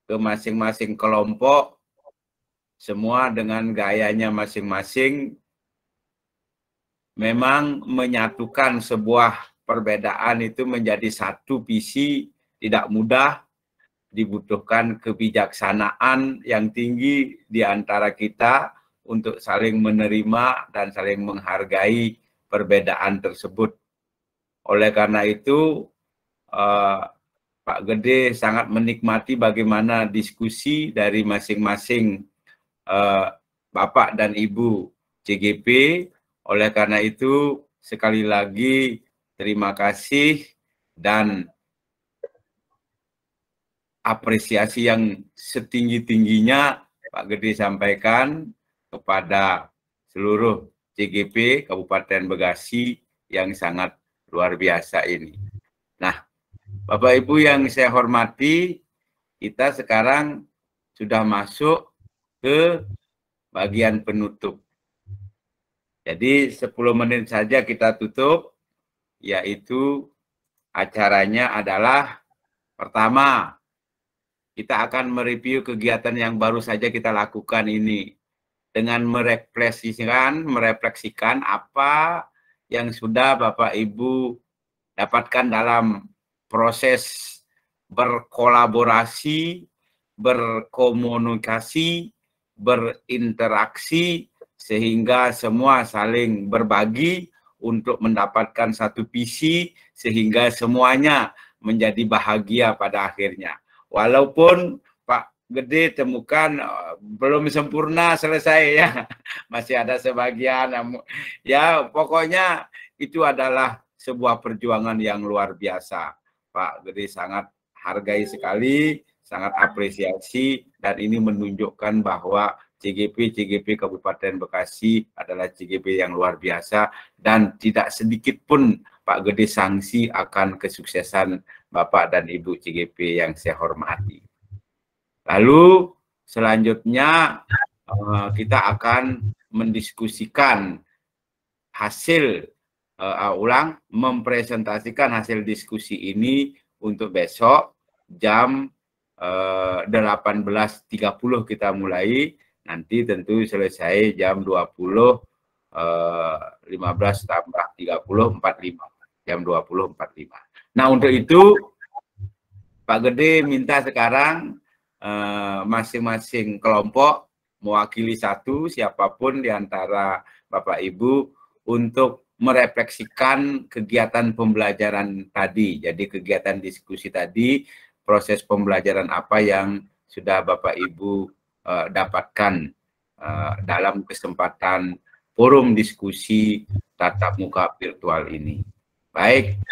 ke masing-masing kelompok, semua dengan gayanya masing-masing, memang menyatukan sebuah perbedaan itu menjadi satu visi tidak mudah, dibutuhkan kebijaksanaan yang tinggi di antara kita untuk saling menerima dan saling menghargai perbedaan tersebut. Oleh karena itu, Pak Gede sangat menikmati bagaimana diskusi dari masing-masing Bapak dan Ibu CGP. Oleh karena itu, sekali lagi terima kasih dan apresiasi yang setinggi-tingginya Pak Gede sampaikan kepada seluruh CGP Kabupaten Bekasi yang sangat luar biasa ini. Nah, Bapak Ibu yang saya hormati, kita sekarang sudah masuk ke bagian penutup. Jadi 10 menit saja kita tutup, yaitu acaranya adalah pertama, kita akan mereview kegiatan yang baru saja kita lakukan ini dengan merefleksikan apa yang sudah Bapak Ibu dapatkan dalam proses berkolaborasi, berkomunikasi, berinteraksi, sehingga semua saling berbagi untuk mendapatkan satu visi, sehingga semuanya menjadi bahagia pada akhirnya. Walaupun Pak Gede temukan belum sempurna selesai ya, masih ada sebagian. Ya pokoknya itu adalah sebuah perjuangan yang luar biasa. Pak Gede sangat hargai sekali, sangat apresiasi, dan ini menunjukkan bahwa CGP Kabupaten Bekasi adalah CGP yang luar biasa, dan tidak sedikit pun Pak Gede sanksi akan kesuksesan Bapak dan Ibu CGP yang saya hormati. Lalu selanjutnya kita akan mendiskusikan hasil mempresentasikan hasil diskusi ini untuk besok jam 18.30 kita mulai, nanti tentu selesai jam 20.15 tambah 30.45, jam 20.45. Nah untuk itu Pak Gede minta sekarang masing-masing kelompok mewakili satu siapapun di antara Bapak Ibu untuk merefleksikan kegiatan pembelajaran tadi. Jadi kegiatan diskusi tadi, proses pembelajaran apa yang sudah Bapak Ibu dapatkan dalam kesempatan forum diskusi tatap muka virtual ini. Baik,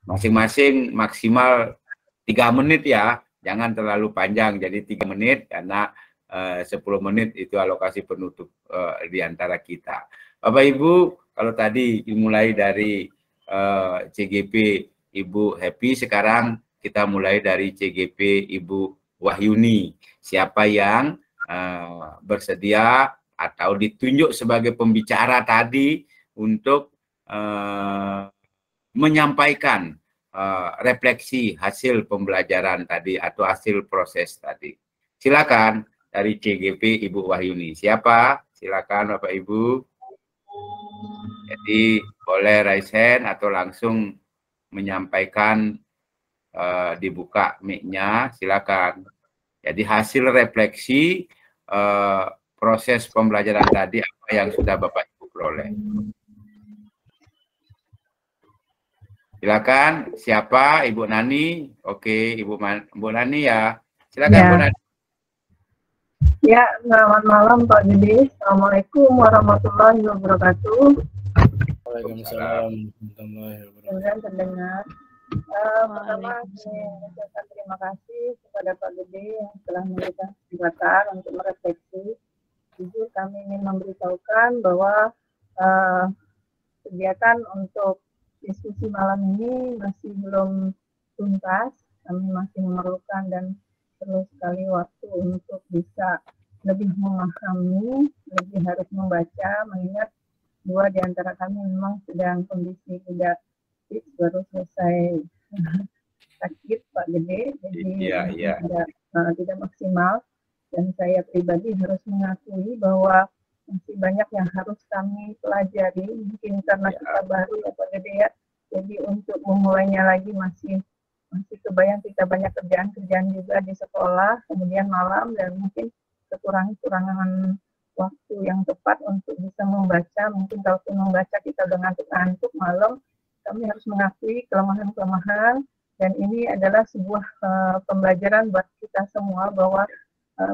masing-masing maksimal 3 menit ya, jangan terlalu panjang, jadi 3 menit karena 10 menit itu alokasi penutup di antara kita. Bapak Ibu, kalau tadi dimulai dari CGP Ibu Happy, sekarang kita mulai dari CGP Ibu Wahyuni. Siapa yang bersedia atau ditunjuk sebagai pembicara tadi untuk menyampaikan refleksi hasil pembelajaran tadi atau hasil proses tadi. Silakan dari CGP Ibu Wahyuni. Siapa? Silakan Bapak Ibu. Jadi boleh raise hand atau langsung menyampaikan, dibuka mic-nya, silakan. Jadi hasil refleksi proses pembelajaran tadi apa yang sudah Bapak Ibu peroleh. Silakan, siapa? Ibu Nani? Oke, Ibu Nani ya. Silakan ya. Bu Nani. Ya, selamat malam Pak Gede. Assalamualaikum warahmatullahi wabarakatuh. Waalaikumsalam warahmatullahi wabarakatuh. Kemudian terdengar. Pertama, saya mengucapkan terima kasih kepada Pak Gede yang telah memberikan kesempatan untuk merefleksi. Jujur kami ingin memberitahukan bahwa kegiatan untuk diskusi malam ini masih belum tuntas. Kami masih memerlukan dan perlu sekali waktu untuk bisa lebih memahami, lebih harus membaca, mengingat 2 di antara kami memang sedang kondisi tidak fit, baru selesai sakit Pak Gede, jadi tidak maksimal, dan saya pribadi harus mengakui bahwa masih banyak yang harus kami pelajari, mungkin karena kita baru ya Pak Gede ya, jadi untuk memulainya lagi masih kebayang kita banyak kerjaan juga di sekolah, kemudian malam, dan mungkin kekurangan waktu yang tepat untuk bisa membaca. Mungkin kalau membaca kita udah ngantuk-ngantuk malam, kami harus mengakui kelemahan-kelemahan, dan ini adalah sebuah pembelajaran buat kita semua bahwa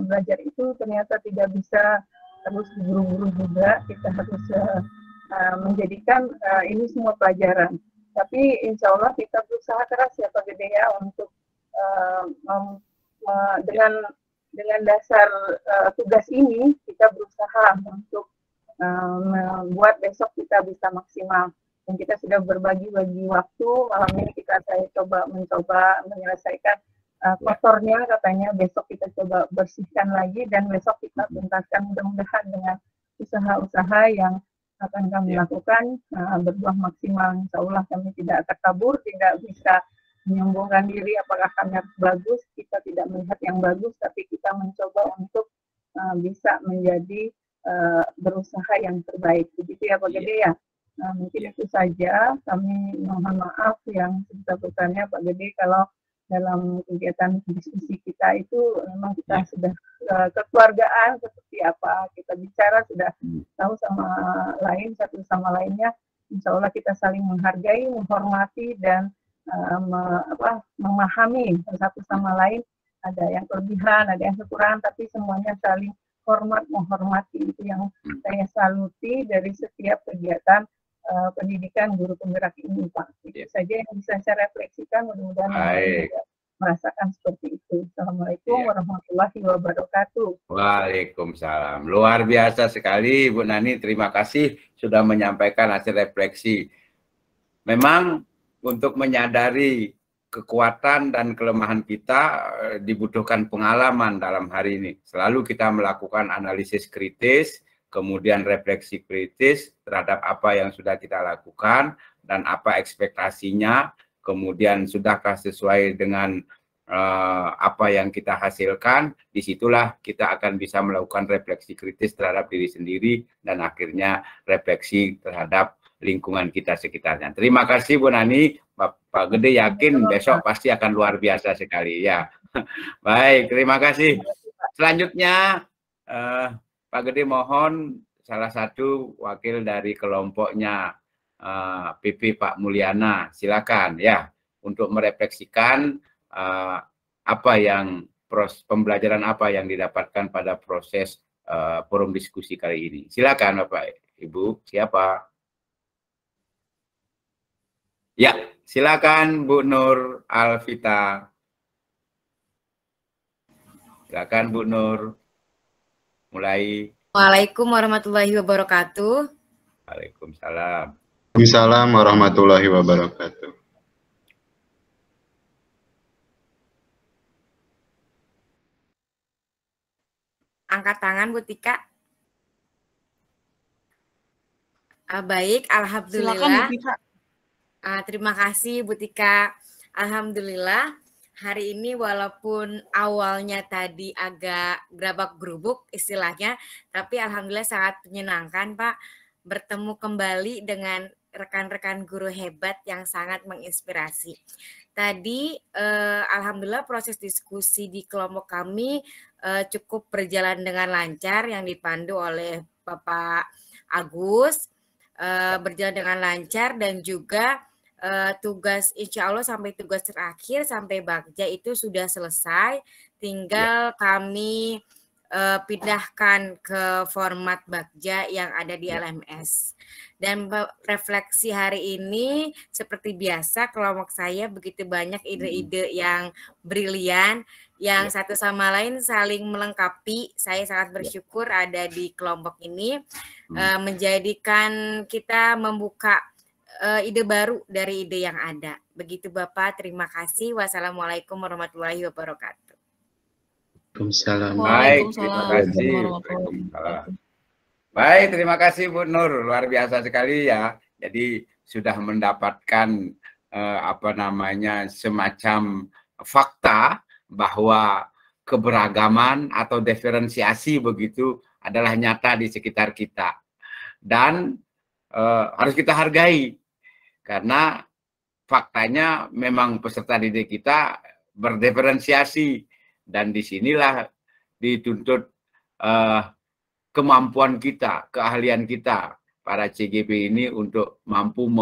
belajar itu ternyata tidak bisa terus buru-buru juga, kita harus menjadikan ini semua pelajaran. Tapi insya Allah kita berusaha keras ya Pak Gede ya untuk dengan dasar tugas ini kita berusaha untuk membuat besok kita bisa maksimal. Dan kita sudah berbagi-bagi waktu, malam ini saya mencoba menyelesaikan kotornya, katanya besok kita coba bersihkan lagi dan besok kita tuntaskan, mudah-mudahan dengan usaha-usaha yang akan kami lakukan berbuah maksimal. Insya Allah kami tidak terkabur, tidak bisa menyombongkan diri apakah kami harus bagus, kita tidak melihat yang bagus, tapi kita mencoba untuk bisa menjadi berusaha yang terbaik. Begitu ya Pak Gede ya. Mungkin itu saja, kami mohon maaf yang sebesar-besarnya Pak Gede kalau dalam kegiatan diskusi kita itu memang kita sudah kekeluargaan seperti apa, kita bicara sudah tahu sama lain, satu sama lainnya, insya Allah kita saling menghargai, menghormati, dan memahami satu sama lain, ada yang kelebihan, ada yang kekurangan, tapi semuanya saling hormat, menghormati, itu yang saya saluti dari setiap kegiatan pendidikan guru penggerak ini Pak. Itu saja yang bisa saya refleksikan, mudah-mudahan merasakan seperti itu. Assalamualaikum warahmatullahi wabarakatuh. Waalaikumsalam. Luar biasa sekali Bu Nani, terima kasih sudah menyampaikan hasil refleksi. Memang untuk menyadari kekuatan dan kelemahan kita dibutuhkan pengalaman dalam hari ini. Selalu kita melakukan analisis kritis, kemudian refleksi kritis terhadap apa yang sudah kita lakukan dan apa ekspektasinya, kemudian sudahkah sesuai dengan apa yang kita hasilkan. Disitulah kita akan bisa melakukan refleksi kritis terhadap diri sendiri dan akhirnya refleksi terhadap lingkungan kita sekitarnya. Terima kasih Bu Nani. Pak Gede yakin besok pasti akan luar biasa sekali ya. Baik, terima kasih. Selanjutnya Pak Gede mohon salah satu wakil dari kelompoknya PP Pak Mulyana, silakan ya untuk merefleksikan apa yang pembelajaran apa yang didapatkan pada proses forum diskusi kali ini. Silakan Bapak Ibu, siapa? Ya, silakan Bu Nur Alvita. Silakan Bu Nur. Mulai. Waalaikumsalam warahmatullahi wabarakatuh. Waalaikumsalam. Waalaikumsalam warahmatullahi wabarakatuh. Angkat tangan Bu Tika. Baik, alhamdulillah. Silakan Bu Tika. Terima kasih Bu Tika. Alhamdulillah. Hari ini walaupun awalnya tadi agak gerabak-gerubuk istilahnya, tapi alhamdulillah sangat menyenangkan Pak bertemu kembali dengan rekan-rekan guru hebat yang sangat menginspirasi. Tadi alhamdulillah proses diskusi di kelompok kami cukup berjalan dengan lancar yang dipandu oleh Bapak Agus, berjalan dengan lancar dan juga tugas insya Allah sampai tugas terakhir sampai Bagja itu sudah selesai, tinggal kami pindahkan ke format Bagja yang ada di LMS. Dan refleksi hari ini seperti biasa kelompok saya begitu banyak ide-ide yang brilian yang satu sama lain saling melengkapi. Saya sangat bersyukur ada di kelompok ini menjadikan kita membuka ide baru dari ide yang ada. Begitu Bapak, terima kasih. Wassalamualaikum warahmatullahi wabarakatuh. Waalaikumsalam. Baik, terima kasih. Baik, terima kasih Bu Nur. Luar biasa sekali ya. Jadi sudah mendapatkan semacam fakta bahwa keberagaman atau diferensiasi begitu adalah nyata di sekitar kita. Dan harus kita hargai. Karena faktanya memang peserta didik kita berdiferensiasi dan disinilah dituntut kemampuan kita, keahlian kita para CGP ini untuk mampu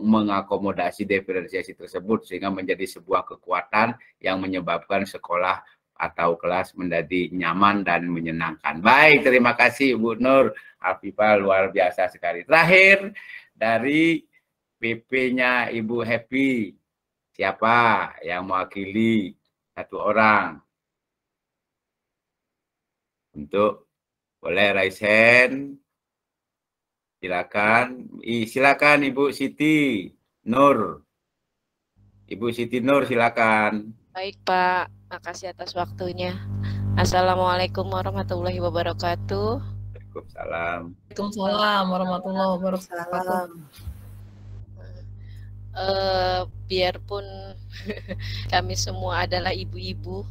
mengakomodasi diferensiasi tersebut sehingga menjadi sebuah kekuatan yang menyebabkan sekolah atau kelas menjadi nyaman dan menyenangkan. Baik, terima kasih Bu Nur Alvita, luar biasa sekali. Terakhir dari PP-nya Ibu Happy, siapa yang mewakili satu orang? Untuk boleh raise hand. Silakan. Silakan Ibu Siti Nur. Ibu Siti Nur silakan. Baik Pak, makasih atas waktunya. Assalamualaikum warahmatullahi wabarakatuh. Waalaikumsalam. Waalaikumsalam warahmatullahi wabarakatuh. Biarpun kami semua adalah ibu-ibu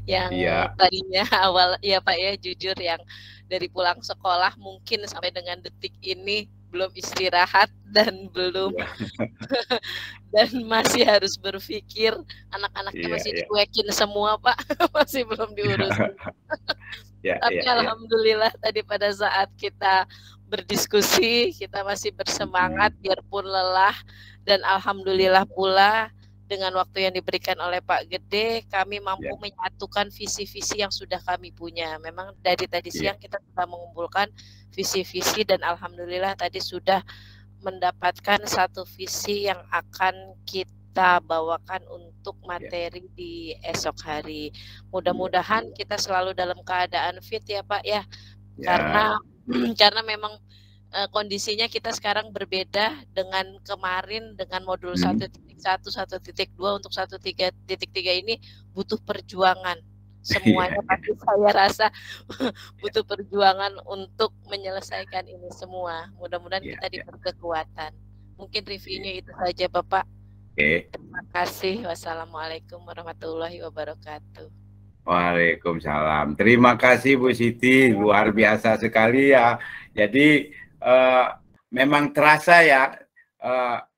yang tadinya awal ya Pak ya, jujur yang dari pulang sekolah mungkin sampai dengan detik ini belum istirahat dan belum dan masih harus berpikir anak-anaknya masih dicuekin semua Pak, masih belum diurus. Tapi alhamdulillah tadi pada saat kita berdiskusi kita masih bersemangat biarpun lelah, dan alhamdulillah pula dengan waktu yang diberikan oleh Pak Gede kami mampu menyatukan visi-visi yang sudah kami punya. Memang dari tadi siang kita sudah mengumpulkan visi-visi dan alhamdulillah tadi sudah mendapatkan satu visi yang akan kita bawakan untuk materi di esok hari. Mudah-mudahan kita selalu dalam keadaan fit ya Pak ya. Karena memang kondisinya kita sekarang berbeda dengan kemarin dengan modul 1.1, 1.2 untuk 1.3 ini butuh perjuangan. Semuanya pasti saya rasa butuh perjuangan untuk menyelesaikan ini semua. Mudah-mudahan kita diberi kekuatan. Mungkin reviewnya itu saja Bapak. Terima kasih. Wassalamualaikum warahmatullahi wabarakatuh. Waalaikumsalam. Terima kasih Bu Siti, luar biasa sekali ya. Jadi memang terasa ya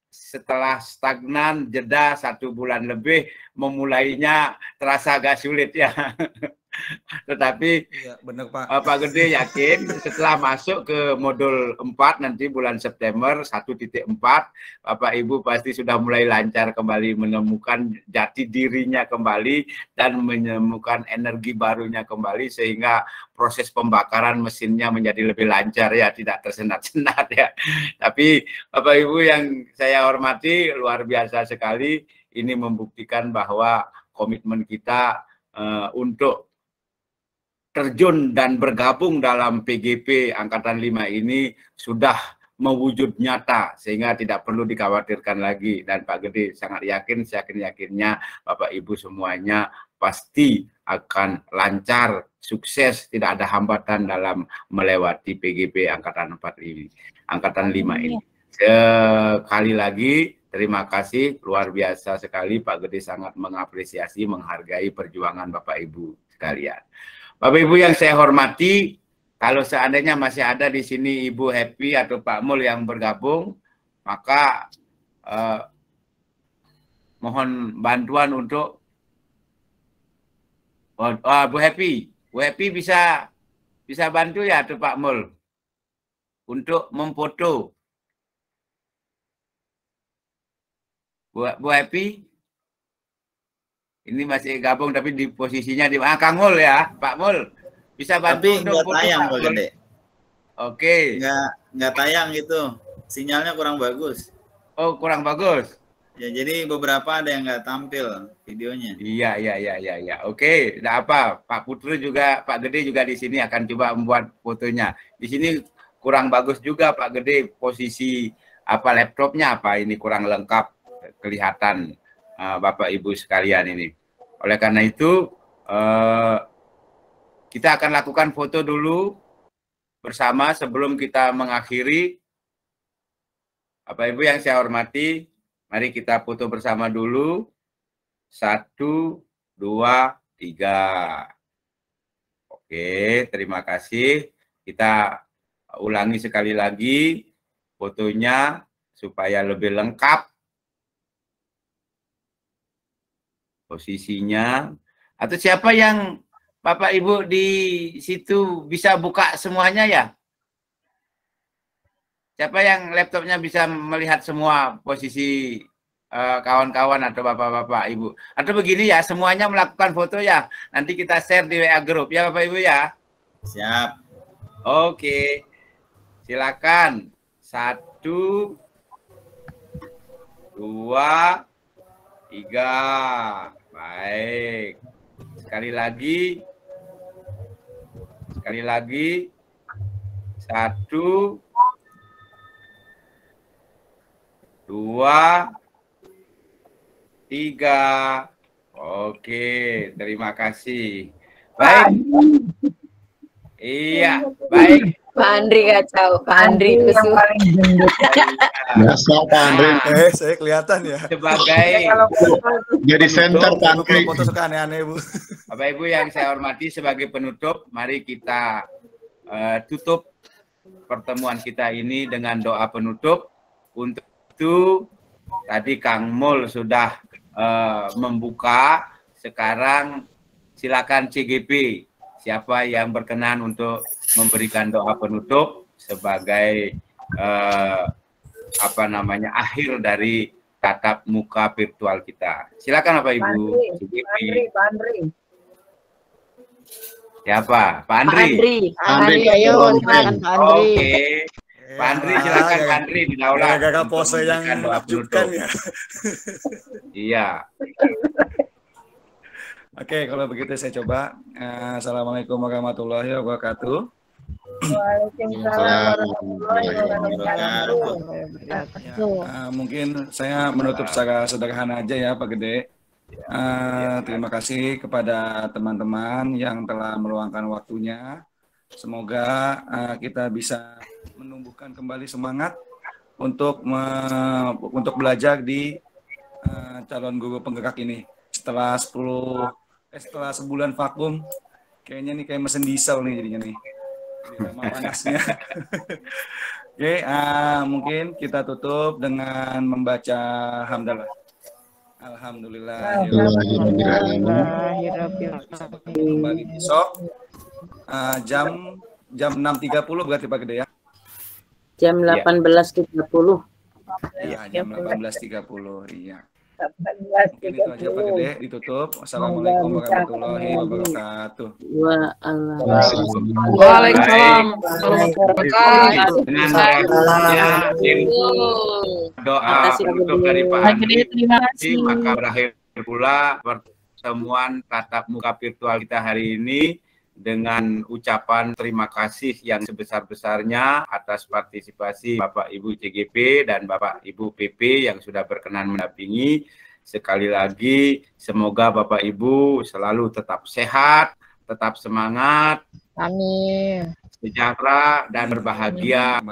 setelah stagnan jeda 1 bulan lebih memulainya terasa agak sulit ya. Tetapi Iya, benar Pak. Pak Gede yakin setelah masuk ke modul 4 nanti bulan September 1.4, Bapak Ibu pasti sudah mulai lancar kembali, menemukan jati dirinya kembali dan menemukan energi barunya kembali, sehingga proses pembakaran mesinnya menjadi lebih lancar ya, tidak tersendat-sendat ya. Tapi Bapak Ibu yang saya hormati, luar biasa sekali, ini membuktikan bahwa komitmen kita untuk terjun dan bergabung dalam PGP Angkatan 5 ini sudah mewujud nyata, sehingga tidak perlu dikhawatirkan lagi. Dan Pak Gede sangat yakin, yakin-yakinnya Bapak Ibu semuanya pasti akan lancar, sukses, tidak ada hambatan dalam melewati PGP Angkatan 4 ini, Angkatan 5 ini. Sekali lagi terima kasih, luar biasa sekali. Pak Gede sangat mengapresiasi, menghargai perjuangan Bapak Ibu sekalian. Bapak Ibu yang saya hormati, kalau seandainya masih ada di sini Ibu Happy atau Pak Mul yang bergabung, maka mohon bantuan untuk Bu Happy. Bu Happy bisa bantu ya atau Pak Mul untuk memfoto. Bu Happy ini masih gabung tapi di posisinya di Kang Mul ya, Pak Mul bisa bantu tapi untuk nggak tayang Pak Gede. Oke. Nggak tayang itu, sinyalnya kurang bagus. Oh, kurang bagus. Ya, jadi beberapa ada yang nggak tampil videonya. Iya. Oke, tidak apa. Pak Putru juga, Pak Gede juga di sini akan coba membuat fotonya. Di sini kurang bagus juga Pak Gede, posisi laptopnya ini kurang lengkap kelihatan. Bapak Ibu sekalian ini. Oleh karena itu kita akan lakukan foto dulu bersama sebelum kita mengakhiri. Bapak Ibu yang saya hormati, mari kita foto bersama dulu. 1, 2, 3. Oke, terima kasih. Kita ulangi sekali lagi fotonya supaya lebih lengkap posisinya. Atau siapa yang Bapak Ibu di situ bisa buka semuanya ya? Siapa yang laptopnya bisa melihat semua posisi kawan-kawan atau Bapak-Bapak Ibu? Atau begini ya, semuanya melakukan foto ya. Nanti kita share di WA Group ya Bapak Ibu ya. Siap. Oke. Silakan. 1, 2, 3. Baik. Sekali lagi. 1, 2, 3. Oke, terima kasih. Baik. Iya, baik. Pak Andri kacau, Pak Andri tusuk. Biasa Pak Andri. Saya kelihatan ya. Sebagai jadi center Pak Andri. Foto suka aneh-aneh Bu. Bapak Ibu yang saya hormati, sebagai penutup, mari kita tutup pertemuan kita ini dengan doa penutup. Untuk itu tadi Kang Mul sudah membuka. Sekarang silakan CGP. Siapa yang berkenan untuk memberikan doa penutup sebagai akhir dari tatap muka virtual kita. Silakan Bapak Ibu. Pak Andri. Siapa? Pak Andri. Pak Andri, ayo silakan Pak Andri. Oke. Pak Andri silakan Pak Andri di aula. Gak pose yang menakjubkan ya. Iya. Oke, kalau begitu saya coba. Assalamualaikum warahmatullahi wabarakatuh. Waalaikumsalam warahmatullahi wabarakatuh. Mungkin saya menutup secara sederhana aja ya Pak Gede. Terima kasih kepada teman-teman yang telah meluangkan waktunya. Semoga kita bisa menumbuhkan kembali semangat untuk belajar di calon guru penggerak ini. Setelah sebulan vakum, kayaknya nih kayak mesin diesel nih jadinya nih. Lama panasnya. Oke, mungkin kita tutup dengan membaca hamdalah. Alhamdulillah. Alhamdulillah. Kembali besok jam 6.30 berarti Pak Gede ya? Jam 18.30. Iya, jam 18.30. Iya. Mungkin itu aja Pak Gede, ditutup. Wassalamualaikum warahmatullahi wabarakatuh. Waalaikumsalam warahmatullahi wabarakatuh. Doa untuk dari Pak Andri. Maka berakhir pula pertemuan tatap muka virtual kita hari ini dengan ucapan terima kasih yang sebesar-besarnya atas partisipasi Bapak Ibu CGP dan Bapak Ibu PP yang sudah berkenan mendampingi. Sekali lagi, semoga Bapak Ibu selalu tetap sehat, tetap semangat, Amin, sejahtera, dan berbahagia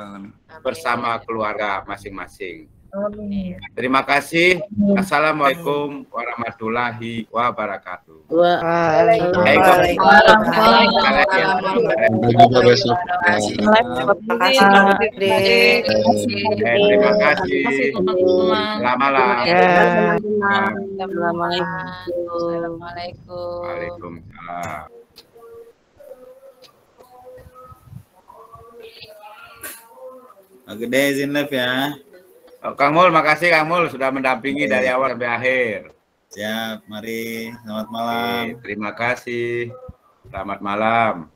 bersama keluarga masing-masing. Terima kasih. Assalamualaikum warahmatullahi wabarakatuh. Terima kasih. Selamat malam. Assalamualaikum. Waalaikumsalam. Gede izin live ya. Kang Mul, makasih Kang Mul sudah mendampingi dari awal sampai akhir. Siap, mari. Selamat malam. Terima kasih. Selamat malam.